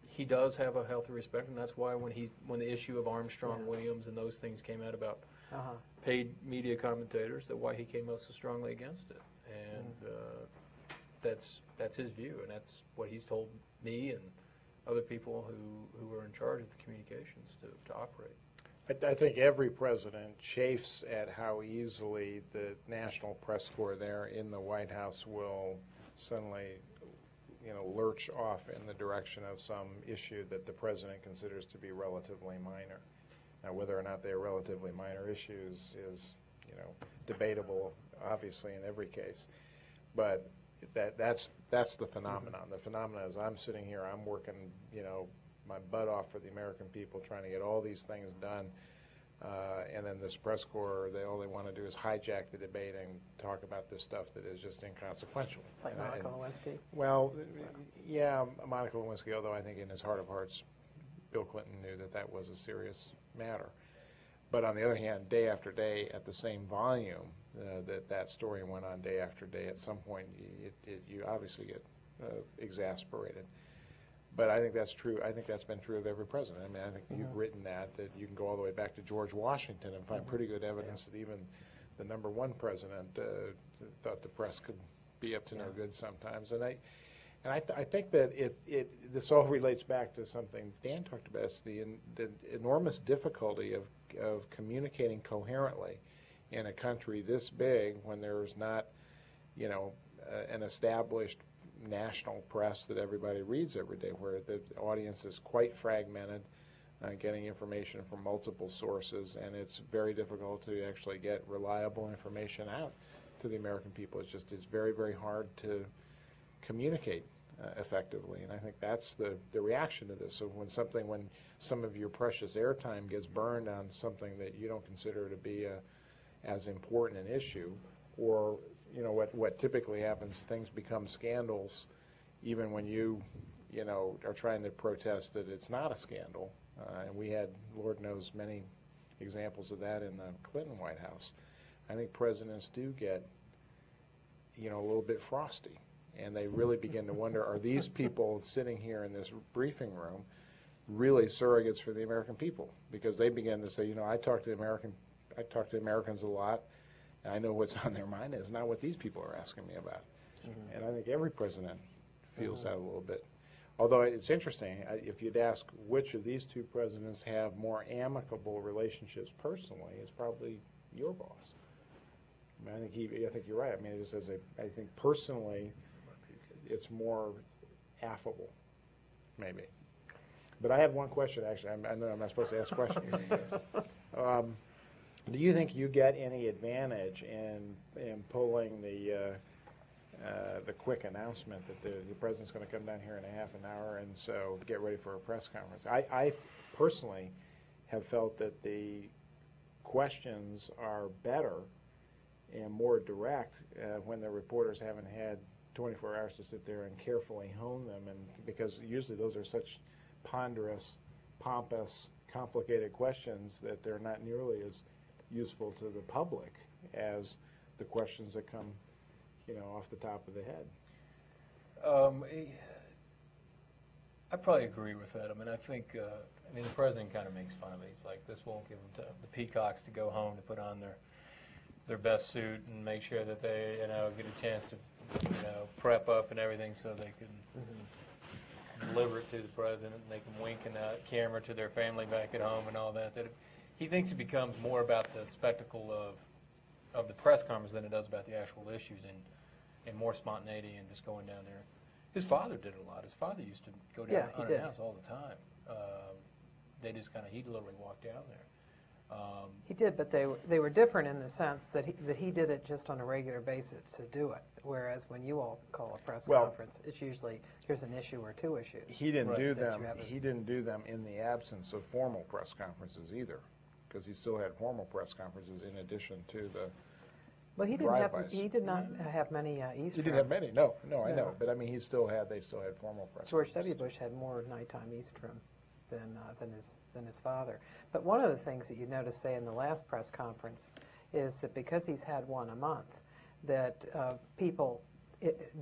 he does have a healthy respect, and that's why when the issue of Armstrong Williams and those things came out about paid media commentators, that why he came out so strongly against it, and that's his view, and that's what he's told me and other people who were in charge of the communications to operate. I think every president chafes at how easily the National Press Corps there in the White House will suddenly, lurch off in the direction of some issue that the president considers to be relatively minor. Now, whether or not they're relatively minor issues is, debatable, obviously, in every case. But that's the phenomenon. The phenomenon is I'm sitting here, I'm working, my butt off for the American people, trying to get all these things done, and then this press corps, all they want to do is hijack the debate and talk about this stuff that is just inconsequential. Like Monica Lewinsky? Well, yeah, Monica Lewinsky, although I think in his heart of hearts, Bill Clinton knew that was a serious matter. But on the other hand, day after day, at the same volume that story went on day after day, at some point you obviously get exasperated. But I think that's true. I think that's been true of every president. I mean, I think you've written that you can go all the way back to George Washington and find pretty good evidence that even the #1 president thought the press could be up to no good sometimes. And I think that this all relates back to something Dan talked about. It's the enormous difficulty of communicating coherently in a country this big when there's not, an established national press that everybody reads every day, where the audience is quite fragmented, getting information from multiple sources, and it's very difficult to actually get reliable information out to the American people. It's very, very hard to communicate effectively, and I think that's the reaction to this. So when some of your precious airtime gets burned on something that you don't consider to be as important an issue, or what typically happens, things become scandals even when you are trying to protest that it's not a scandal. And we had, Lord knows, many examples of that in the Clinton White House. I think presidents do get a little bit frosty, and they really begin to wonder, are these people sitting here in this briefing room really surrogates for the American people? Because they begin to say, I talk to Americans a lot, and I know what's on their mind. It's not what these people are asking me about. And I think every president feels that a little bit. Although it's interesting, if you'd ask which of these two presidents have more amicable relationships personally, it's probably your boss. I mean, I think you're right. I mean, I think personally, it's more affable, maybe. But I have one question, actually. I know I'm not supposed to ask questions. Do you think you get any advantage in pulling the quick announcement that the president's going to come down here in a half an hour, and so get ready for a press conference? I personally have felt that the questions are better and more direct when the reporters haven't had 24 hours to sit there and carefully hone them, and because usually those are such ponderous, pompous, complicated questions that they're not nearly as useful to the public as the questions that come, off the top of the head. I probably agree with that. I mean, I think, the president kind of makes fun of it. He's like, this won't give them the peacocks to go home to put on their best suit and make sure that they, get a chance to, prep up and everything so they can deliver it to the president, and they can wink in that camera to their family back at home and all that. He thinks it becomes more about the spectacle of the press conference than it does about the actual issues and more spontaneity and just going down there. His father did it a lot. His father used to go down unannounced all the time. They just he'd literally walk down there. He did, but they were different in the sense that he did it just on a regular basis to do it, whereas when you all call a press conference, it's usually there's an issue or two issues. He didn't do them. He didn't do them in the absence of formal press conferences either, because he still had formal press conferences in addition to the. Well, he didn't have. He did not have many East. He didn't have many. No, I know. But I mean, they still had formal press. George W. Bush had more nighttime East room than his father. But one of the things that you notice, say, in the last press conference, is that because he's had one a month, that people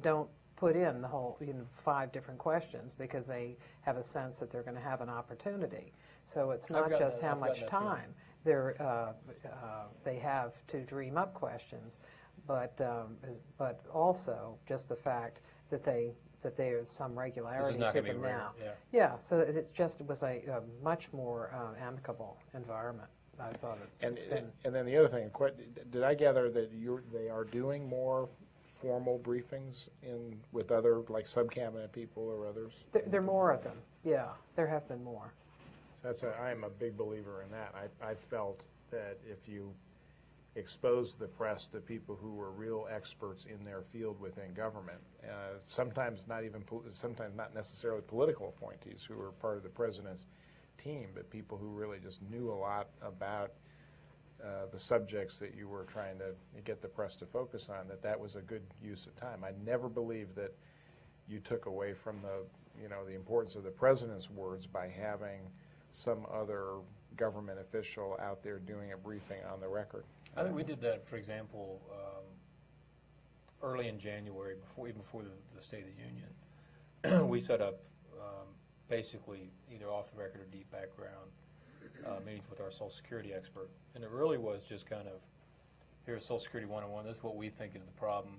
don't put in the whole 5 different questions because they have a sense that they're going to have an opportunity. So it's not just how much time they have to dream up questions, but also just the fact that there's some regularity to them now. Yeah, so it was a much more amicable environment. I thought it's been. And then the other thing, did I gather that they are doing more formal briefings with other, like, sub-cabinet people or others? There are more of them. Yeah, there have been more. So I am a big believer in that. I felt that if you expose the press to people who were real experts in their field within government, sometimes not necessarily political appointees who were part of the president's team, but people who really just knew a lot about the subjects that you were trying to get the press to focus on, that was a good use of time. I never believed that you took away from the importance of the president's words by having some other government official out there doing a briefing on the record. I think we did that, for example, early in January, even before the State of the Union. We set up basically either off the record or deep background meetings with our Social Security expert. And it really was just here's Social Security 101, this is what we think is the problem.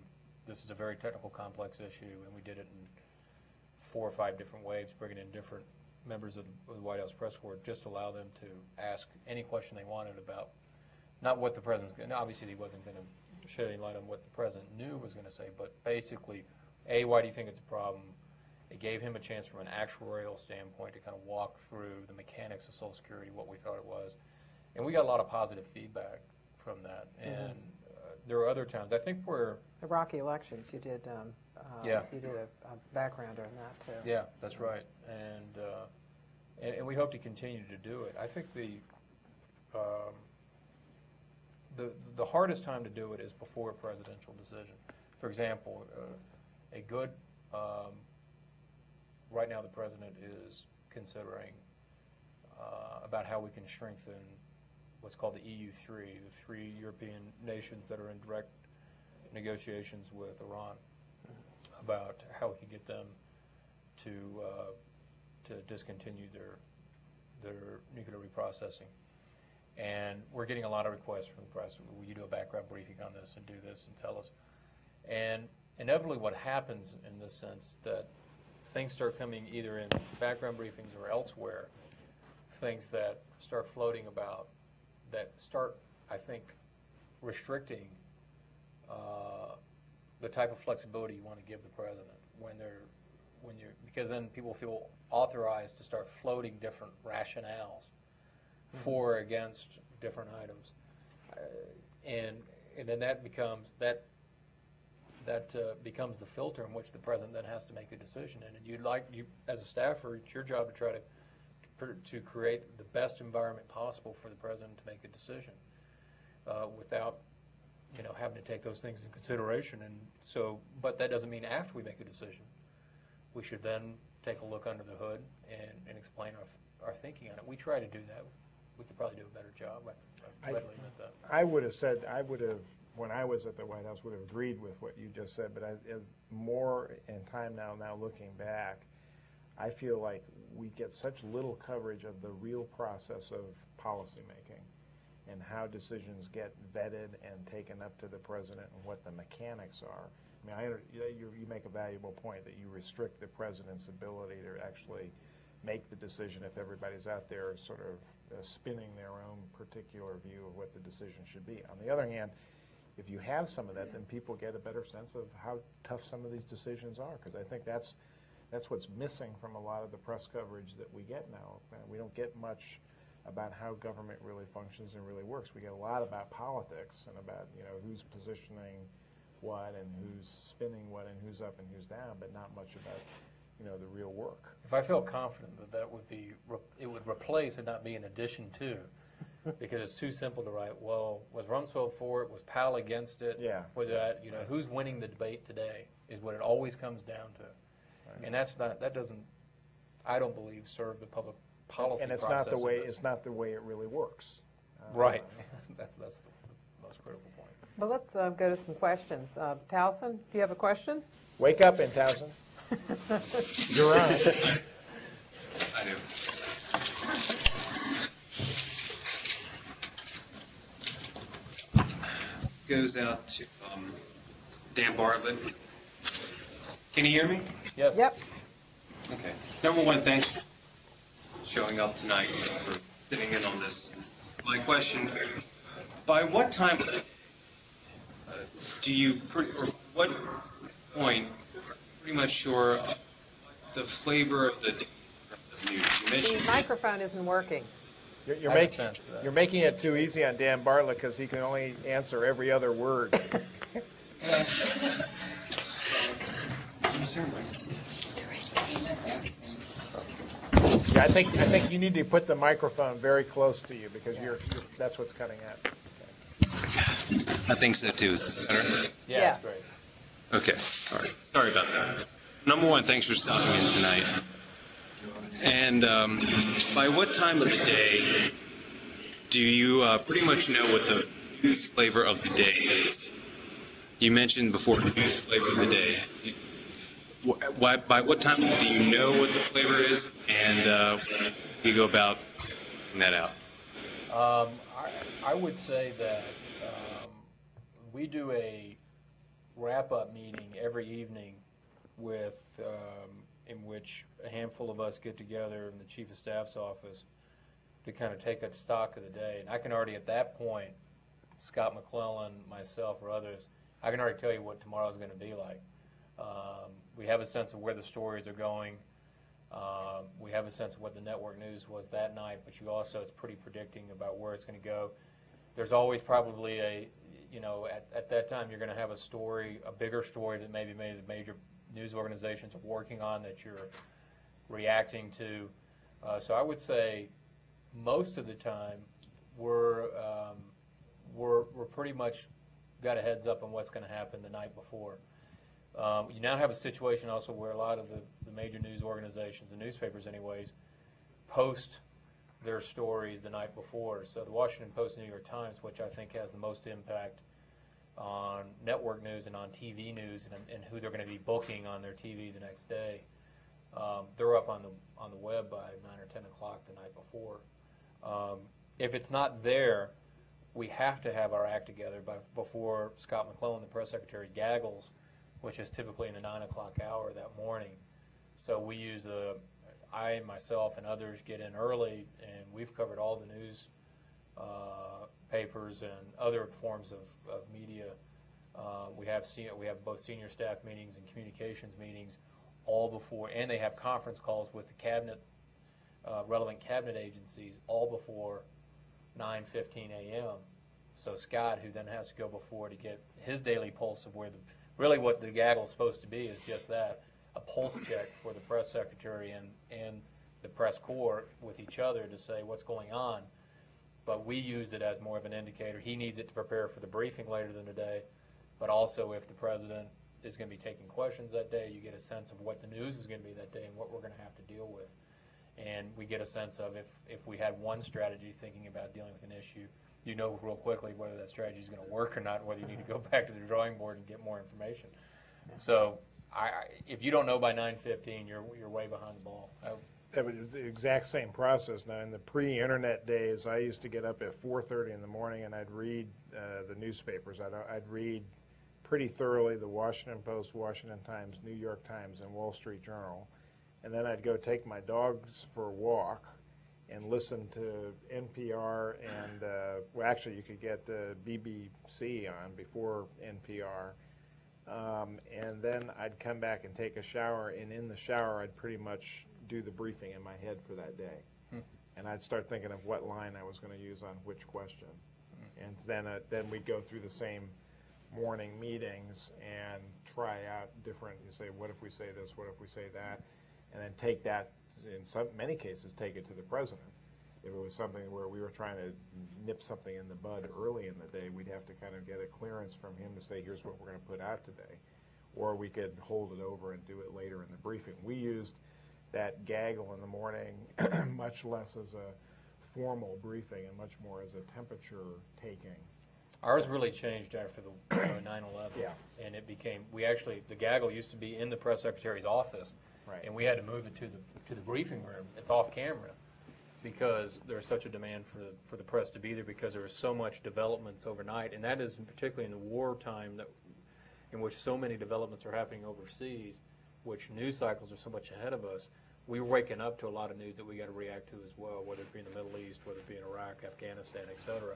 This is a very technical, complex issue, and we did it in 4 or 5 different waves, bringing in different members of the White House press corps, just to allow them to ask any question they wanted about not what the president's going to, obviously he wasn't going to shed any light on what the president knew was going to say, but basically, A, why do you think it's a problem? It gave him a chance from an actuarial standpoint to kind of walk through the mechanics of Social Security, what we thought it was. And we got a lot of positive feedback from that. And there are other times, I think where... The Rocky elections, you did you did a backgrounder on that too. Yeah, that's right. And we hope to continue to do it. I think the hardest time to do it is before a presidential decision. For example, right now the president is considering about how we can strengthen what's called the EU3, the 3 European nations that are in direct negotiations with Iran, about how we can get them to discontinue their nuclear reprocessing. And we're getting a lot of requests from the press. Will you do a background briefing on this and do this and tell us? And inevitably what happens in this sense, that things start coming either in background briefings or elsewhere, things that start floating about, that start, I think, restricting the type of flexibility you want to give the president when because then people feel authorized to start floating different rationales for or against different items, and then that becomes becomes the filter in which the president then has to make a decision. And you as a staffer, it's your job to try to create the best environment possible for the president to make a decision without having to take those things into consideration. And so, but that doesn't mean after we make a decision, we should then take a look under the hood and explain our thinking on it. We try to do that. We could probably do a better job. I readily admit that. I would have, when I was at the White House, would have agreed with what you just said, but as more in time now looking back, I feel like we get such little coverage of the real process of policymaking and how decisions get vetted and taken up to the president and what the mechanics are. I mean, you make a valuable point that you restrict the president's ability to actually make the decision if everybody's out there sort of spinning their own particular view of what the decision should be. On the other hand, if you have some of that, then people get a better sense of how tough some of these decisions are, because I think that's what's missing from a lot of the press coverage that we get now. We don't get much about how government really functions and really works. We get a lot about politics and about who's positioning what and who's spinning what and who's up and who's down, but not much about the real work. If I felt confident that it would replace and not be an addition to, because it's too simple to write, well, was Rumsfeld for it? Was Powell against it? Yeah. Was that, who's winning the debate today is what it always comes down to. Right. And that doesn't, I don't believe, serve the public policy process. And it's not the way it really works. Right. That's the most critical point. Well, let's go to some questions. Towson, do you have a question? Wake up, Towson. You're on. I do. This goes out to Dan Bartlett. Can you hear me? Yes. Yep. Okay. Number one, thanks for showing up tonight, for sitting in on this. My question, by what time do you, or what point, pretty much sure the flavor of the news? The microphone isn't working. You're making it too easy on Dan Bartlett because he can only answer every other word. Yeah, I think you need to put the microphone very close to you because that's what's cutting out. I think so too. Is this better? Yeah, that's great. Okay, all right. Sorry about that. Number one, thanks for stopping in tonight. And by what time of the day do you pretty much know what the news flavor of the day is? You mentioned before the news flavor of the day. By what time do you know what the flavor is, and you go about figuring that out? I would say that we do a wrap-up meeting every evening with in which a handful of us get together in the Chief of Staff's office to kind of take a stock of the day. And I can already at that point, Scott McClellan, myself, or others, I can already tell you what tomorrow's going to be like. We have a sense of where the stories are going. We have a sense of what the network news was that night, but it's pretty predicting about where it's going to go. There's always probably at that time you're going to have a story, a bigger story that maybe the major news organizations are working on that you're reacting to. So I would say most of the time we're pretty much got a heads up on what's going to happen the night before. You now have a situation also where a lot of the major news organizations, the newspapers anyways, post their stories the night before. So the Washington Post and New York Times, which I think has the most impact on network news and on TV news and who they're going to be booking on their TV the next day, they're up on the web by 9 or 10 o'clock the night before. If it's not there, we have to have our act together before Scott McClellan, the press secretary, gaggles, which is typically in the 9 o'clock hour that morning. So we use I, myself, and others get in early, and we've covered all the news papers and other forms of media. We have both senior staff meetings and communications meetings all before, and they have conference calls with the cabinet, relevant cabinet agencies all before 9:15 a.m. So Scott, who then has to go before to get his daily pulse of where really what the gaggle is supposed to be is just that, a pulse check for the press secretary and the press corps with each other to say what's going on. But we use it as more of an indicator. He needs it to prepare for the briefing later in the day, but also if the president is going to be taking questions that day, you get a sense of what the news is going to be that day and what we're going to have to deal with. And we get a sense of if we had one strategy thinking about dealing with an issue, you know real quickly whether that strategy is going to work or not, whether you need to go back to the drawing board and get more information. So if you don't know by 9:15, you're way behind the ball. That was the exact same process. Now, in the pre-internet days, I used to get up at 4:30 in the morning and I'd read the newspapers. I'd read pretty thoroughly the Washington Post, Washington Times, New York Times, and Wall Street Journal. And then I'd go take my dogs for a walk and listen to NPR and, well, actually you could get the BBC on before NPR. And then I'd come back and take a shower, and in the shower I'd pretty much do the briefing in my head for that day. And I'd start thinking of what line I was going to use on which question. And then we'd go through the same morning meetings and try out different, you say, what if we say this, what if we say that, and then take that, in many cases, take it to the president. If it was something where we were trying to nip something in the bud early in the day, we'd have to kind of get a clearance from him to say, here's what we're going to put out today. Or we could hold it over and do it later in the briefing. We used that gaggle in the morning much less as a formal briefing and much more as a temperature taking. Ours really changed after the 9/11. Yeah. And it became, the gaggle used to be in the press secretary's office. Right. And we had to move it to the briefing room. It's off camera because there's such a demand for the press to be there because there was so much developments overnight. And that is particularly in the wartime in which so many developments are happening overseas, which news cycles are so much ahead of us. We were waking up to a lot of news that we got to react to as well, whether it be in the Middle East, whether it be in Iraq, Afghanistan, et cetera.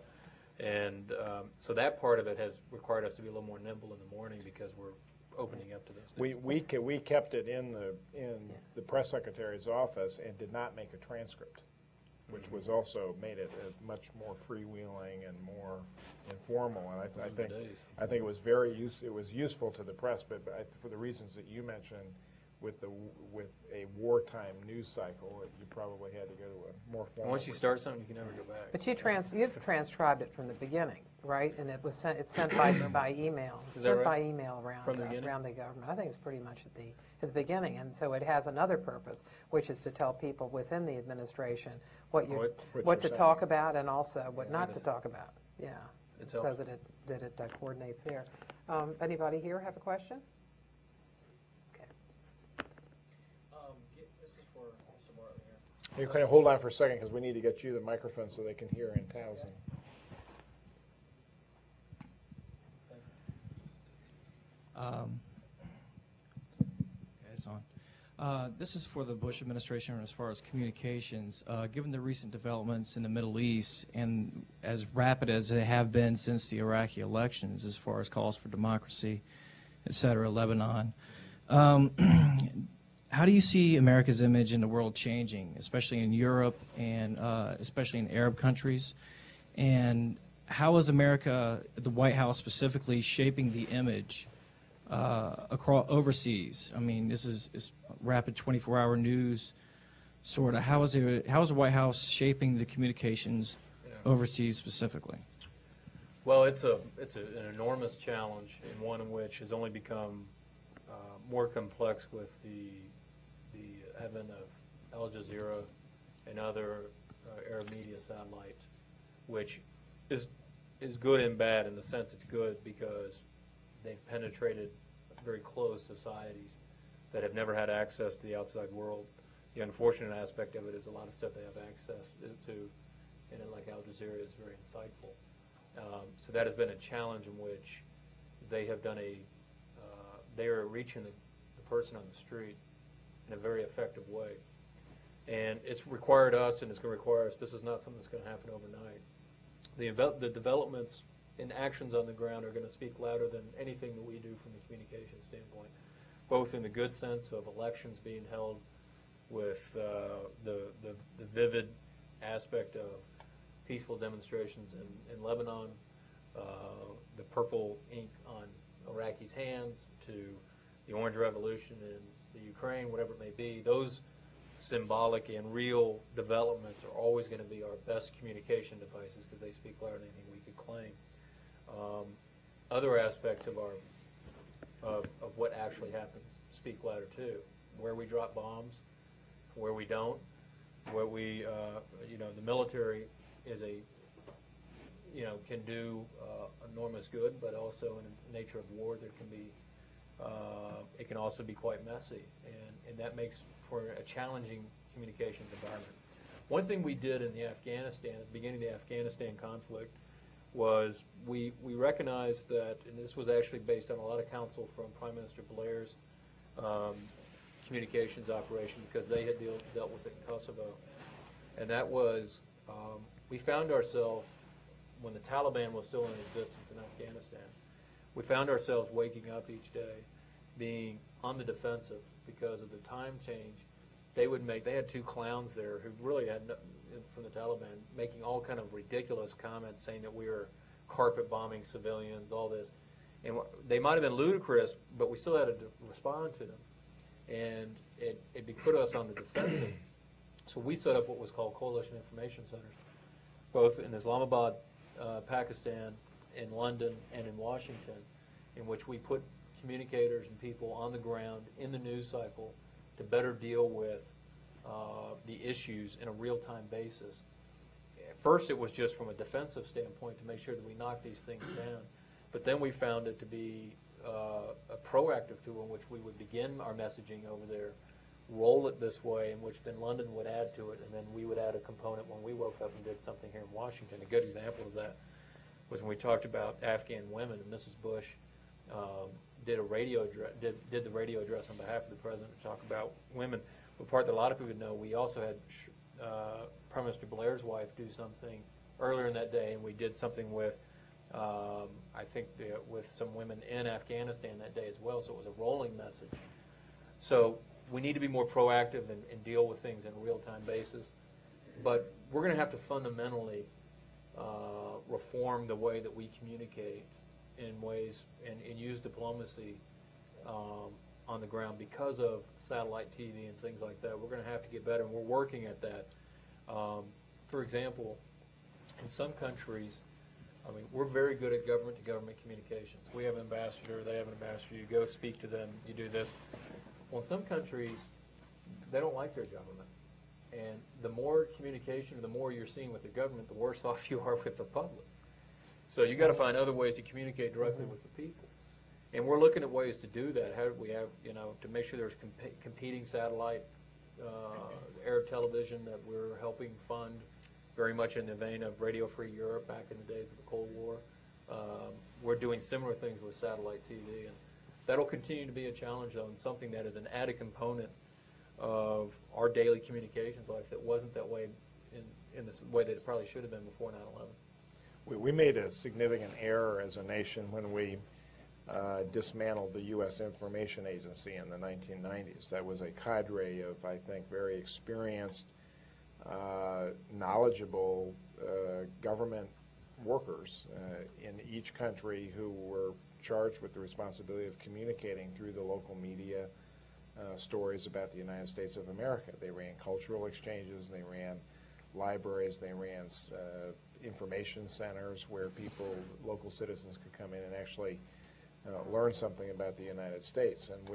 And so that part of it has required us to be a little more nimble in the morning because we're opening up to this. We kept it in the press secretary's office and did not make a transcript, which was also made it much more freewheeling and more informal. And I think it was it was useful to the press, but for the reasons that you mentioned, with a wartime news cycle, you probably had to go to a more formal. Once you start something, you can never go back. But you've transcribed it from the beginning, right? And it's sent by email. Is that right? By email around From the around the government. I think it's pretty much at the beginning, and so it has another purpose, which is to tell people within the administration what to talk about and also what not to talk about. Yeah, so that it coordinates there. Anybody here have a question? You kind of hold on for a second because we need to get you the microphone so they can hear in Towson. It's on. This is for the Bush administration as far as communications. Given the recent developments in the Middle East and as rapid as they have been since the Iraqi elections as far as calls for democracy, et cetera, Lebanon, how do you see America's image in the world changing, especially in Europe and especially in Arab countries? And how is America, the White House specifically, shaping the image across overseas? I mean, this is rapid 24-hour news, sort of. How is the White House shaping the communications overseas specifically? Well, it's an enormous challenge, and one in which has only become more complex with the advent of Al Jazeera and other Arab media satellites, which is good and bad. In the sense it's good because they've penetrated very closed societies that have never had access to the outside world. The unfortunate aspect of it is a lot of stuff they have access to, and like Al Jazeera is very insightful. So that has been a challenge in which they have done they are reaching the person on the street in a very effective way. And it's required us, and it's going to require us, this is not something that's going to happen overnight. The developments and actions on the ground are going to speak louder than anything that we do from the communication standpoint. both in the good sense of elections being held with the vivid aspect of peaceful demonstrations in Lebanon, the purple ink on Iraqi's hands, to the Orange Revolution in the Ukraine, whatever it may be. Those symbolic and real developments are always going to be our best communication devices because they speak louder than anything we could claim. Other aspects of our of what actually happens speak louder too. Where we drop bombs, where we don't, where we, the military is can do enormous good, but also in the nature of war, there can be, it can also be quite messy, and that makes for a challenging communications environment. One thing we did in the Afghanistan, at the beginning of the Afghanistan conflict, was we recognized that, and this was actually based on a lot of counsel from Prime Minister Blair's communications operation, because they had dealt with it in Kosovo, and that was we found ourselves, when the Taliban was still in existence in Afghanistan, we found ourselves waking up each day being on the defensive because of the time change. They had two clowns there who really had from the Taliban making all kind of ridiculous comments, saying that we were carpet bombing civilians, all this, and they might have been ludicrous, but we still had to respond to them, and it put us on the defensive. So we set up what was called coalition information centers, both in Islamabad, Pakistan, in London, and in Washington, in which we put communicators and people on the ground in the news cycle to better deal with the issues in a real-time basis. At first, it was just from a defensive standpoint to make sure that we knock these things down, but then we found it to be a proactive tool in which we would begin our messaging over there, roll it this way, in which then London would add to it, and then we would add a component when we woke up and did something here in Washington. A good example of that was when we talked about Afghan women, and Mrs. Bush did the radio address on behalf of the president to talk about women. But part that a lot of people know, we also had Prime Minister Blair's wife do something earlier in that day, and we did something with, I think, with some women in Afghanistan that day as well, so it was a rolling message. So we need to be more proactive and deal with things on a real-time basis, but we're going to have to fundamentally reform the way that we communicate in ways and use diplomacy on the ground because of satellite TV and things like that. We're going to have to get better, and we're working at that. For example, in some countries, I mean, we're very good at government-to-government communications. We have an ambassador, they have an ambassador, you go speak to them, you do this. Well, in some countries, they don't like their government. And the more communication, the more you're seeing with the government, the worse off you are with the public. So you've got to find other ways to communicate directly with the people. And we're looking at ways to do that. How do we have, to make sure there's competing satellite Arab television that we're helping fund, very much in the vein of Radio Free Europe back in the days of the Cold War. We're doing similar things with satellite TV, and that'll continue to be a challenge, though, and something that is an added component of our daily communications life that wasn't that way in this way that it probably should have been before 9/11. We made a significant error as a nation when we dismantled the U.S. Information Agency in the 1990s. That was a cadre of, I think, very experienced, knowledgeable government workers in each country who were charged with the responsibility of communicating through the local media stories about the United States of America. They ran cultural exchanges, they ran libraries, they ran information centers where local citizens could come in and actually learn something about the United States. And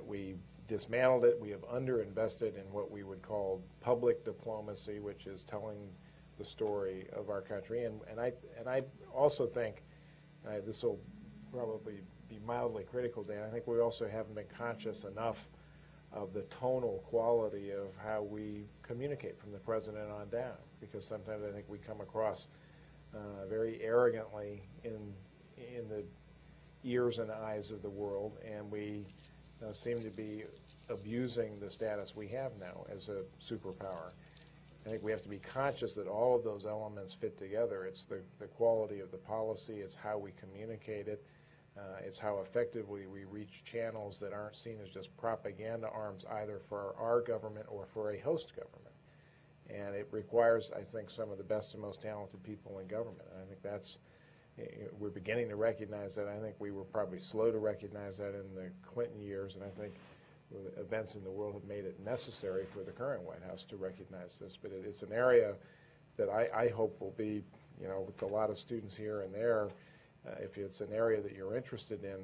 we dismantled it. We have underinvested in what we would call public diplomacy, which is telling the story of our country. And I also think, this will probably be mildly critical, Dan, I think we also haven't been conscious enough of the tonal quality of how we communicate from the president on down, because sometimes I think we come across very arrogantly in the ears and eyes of the world, and we seem to be abusing the status we have now as a superpower. I think we have to be conscious that all of those elements fit together. It's the quality of the policy, it's how we communicate it, It's how effectively we reach channels that aren't seen as just propaganda arms either for our government or for a host government. And it requires, I think, some of the best and most talented people in government. And I think that's, we're beginning to recognize that. I think we were probably slow to recognize that in the Clinton years, and I think events in the world have made it necessary for the current White House to recognize this. But it's an area that I hope will be, you know, with a lot of students here and there, if it's an area that you're interested in,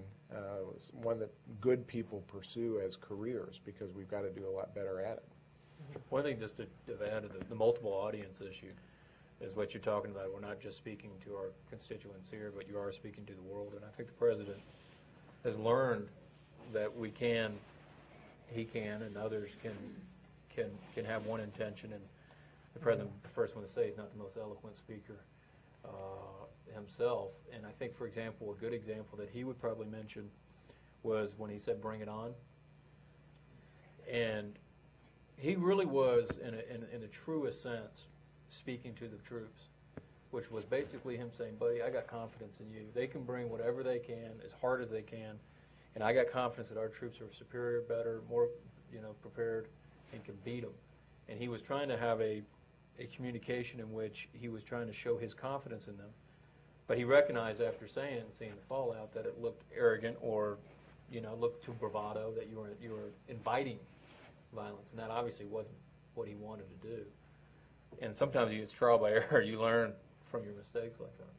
one that good people pursue as careers, because we've got to do a lot better at it. One thing just to add to the multiple audience issue is what you're talking about. We're not just speaking to our constituents here, but you are speaking to the world. And I think the President has learned that he can, and others can have one intention. And the President, the first one to say, is not the most eloquent speaker himself. And I think, for example, a good example that he would probably mention was when he said, "Bring it on." And he really was, in the truest sense, speaking to the troops, which was basically him saying, "Buddy, I got confidence in you. They can bring whatever they can, as hard as they can, and I got confidence that our troops are superior, better, more, you know, prepared, and can beat them." And he was trying to have a communication in which he was trying to show his confidence in them. But he recognized after saying it and seeing the fallout that it looked arrogant or, you know, looked too bravado, that you were inviting violence, and that obviously wasn't what he wanted to do. And sometimes it's trial by error. You learn from your mistakes like that.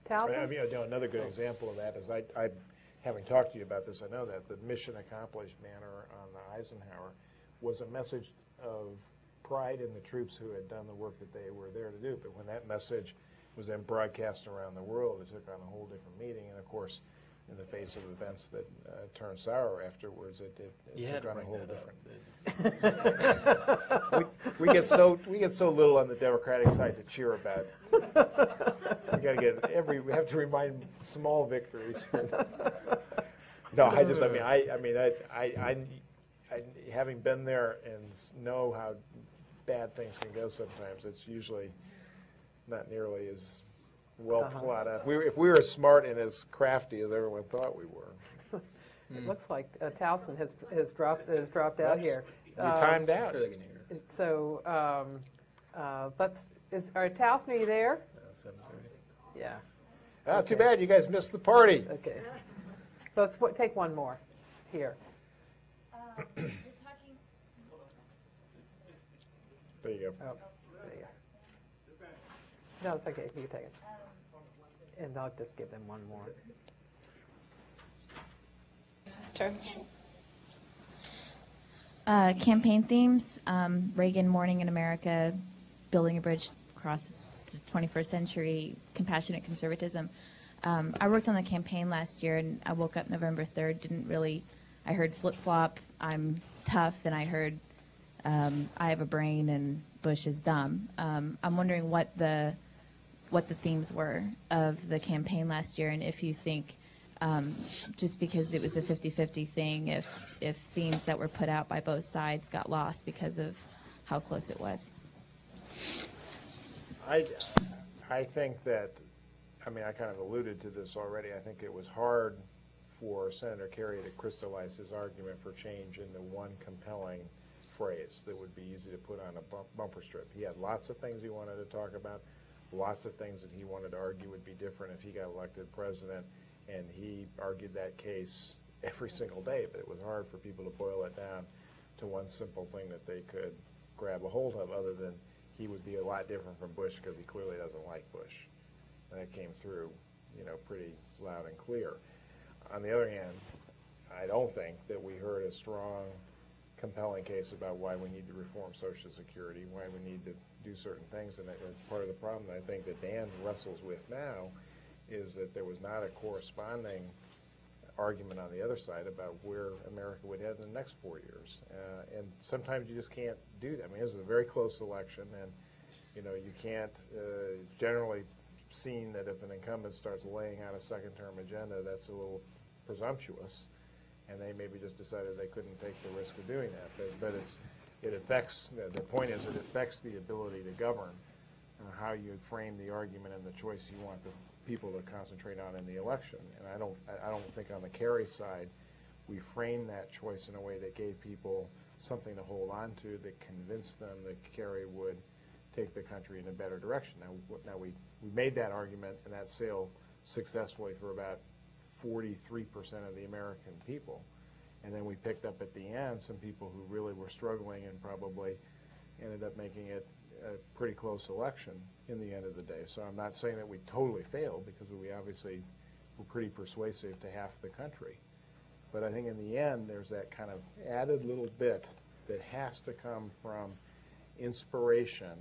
Towson? I mean, you know, another good example of that is I having talked to you about this, I know that the mission accomplished banner on the Eisenhower was a message of pride in the troops who had done the work that they were there to do. But when that message was then broadcast around the world, it took on a whole different meaning. And of course, in the face of events that turned sour afterwards, it took on a whole different. we get so little on the Democratic side to cheer about. We got to get we have to remind small victories. No, I having been there and know how bad things can go sometimes, it's usually not nearly as well thought out. If we were as smart and as crafty as everyone thought we were. It looks like Towson has dropped out here. You timed out. Sure they can hear. So Towson, are you there? 7:30. Yeah. Too bad you guys missed the party. Okay. Let's take one more here. There you go. Oh, there you go. No, it's okay. You can take it. And I'll just give them one more. Sure. Campaign themes, Reagan, Morning in America, Building a Bridge Across the 21st Century, Compassionate Conservatism. I worked on the campaign last year, and I woke up November 3rd, I heard flip-flop, I'm tough, and I heard I have a brain and Bush is dumb. I'm wondering what the themes were of the campaign last year, and if you think just because it was a 50-50 thing, if themes that were put out by both sides got lost because of how close it was. I think that, I kind of alluded to this already. I think it was hard for Senator Kerry to crystallize his argument for change into one compelling phrase that would be easy to put on a bumper strip. He had lots of things he wanted to talk about, lots of things that he wanted to argue would be different if he got elected president, and he argued that case every single day, but it was hard for people to boil it down to one simple thing that they could grab a hold of, other than he would be a lot different from Bush because he clearly doesn't like Bush. And that came through, pretty loud and clear. On the other hand, I don't think that we heard a strong, compelling case about why we need to reform Social Security, why we need to do certain things. And part of the problem that I think that Dan wrestles with now is that there was not a corresponding argument on the other side about where America would head in the next 4 years. And sometimes you just can't do that. This is a very close election, and you can't generally seen that if an incumbent starts laying out a second-term agenda, that's a little presumptuous, and they maybe just decided they couldn't take the risk of doing that. But it affects, the point is it affects the ability to govern, how you frame the argument and the choice you want the people to concentrate on in the election. And I don't think on the Kerry side we framed that choice in a way that gave people something to hold on to, that convinced them that Kerry would take the country in a better direction. Now we made that argument and that sale successfully for about 43% of the American people. And then we picked up at the end some people who really were struggling and probably ended up making it a pretty close election in the end of the day. So I'm not saying that we totally failed, because we obviously were pretty persuasive to half the country. But I think in the end there's that kind of added little bit that has to come from inspiration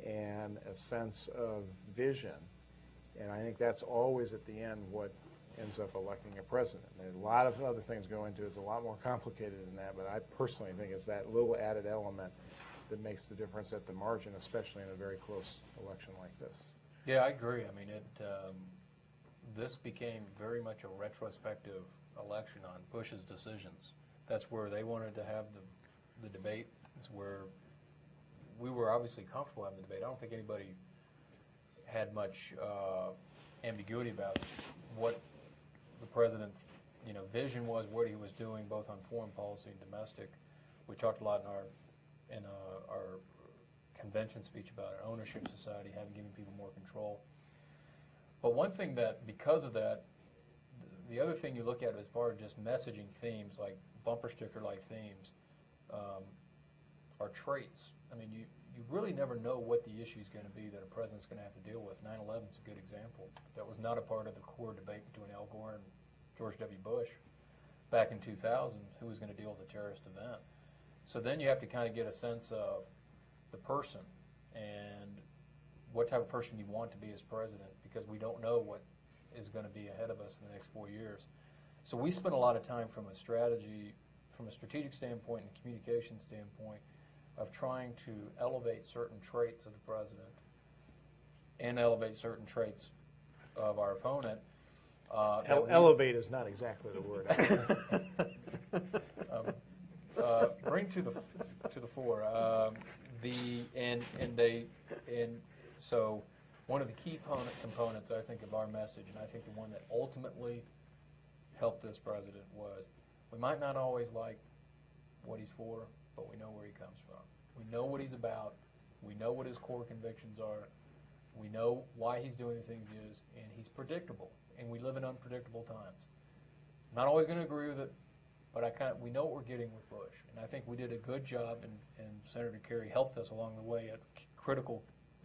and a sense of vision. And I think that's always at the end what ends up electing a president. There's a lot of other things go into it. It's a lot more complicated than that, but I personally think it's that little added element that makes the difference at the margin, especially in a very close election like this. Yeah, I agree. I mean, this became very much a retrospective election on Bush's decisions. That's where they wanted to have the debate. It's where we were obviously comfortable having the debate. I don't think anybody had much ambiguity about what the president's vision was, what he was doing, both on foreign policy and domestic. We talked a lot in our convention speech about an ownership society, having given people more control. But one thing that, because of that, the other thing you look at as far as just messaging themes, like bumper sticker-like themes, are traits. I mean, you really never know what the issue is going to be that a president's going to have to deal with. 9/11 is a good example. That was not a part of the core debate between Al Gore and George W. Bush back in 2000, who was going to deal with a terrorist event. So then you have to kind of get a sense of the person and what type of person you want to be as president, because we don't know what is going to be ahead of us in the next 4 years. So we spent a lot of time from a strategic standpoint and communication standpoint of trying to elevate certain traits of the president and elevate certain traits of our opponent. Elevate is not exactly the word. Bring to the fore. So one of the key components, I think, of our message, and I think the one that ultimately helped this president, was we might not always like what he's for, but we know where he comes from. We know what he's about. We know what his core convictions are. We know why he's doing the things he is, and he's predictable. And we live in unpredictable times. I'm not always going to agree with it, but we know what we're getting with Bush. And I think we did a good job, and Senator Kerry helped us along the way at critical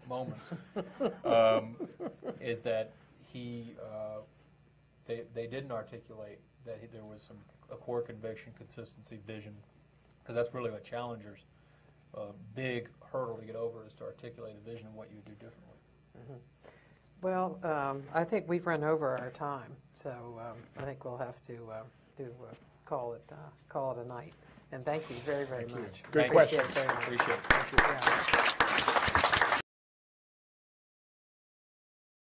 moments, is that they didn't articulate that there was a core conviction, consistency, vision, because that's really what challengers' big hurdle to get over, is to articulate a vision of what you do differently. Mm-hmm. Well, I think we've run over our time, so I think we'll have to call it a night. And thank you very, very much. Good question. Appreciate it. Thank you. Yeah.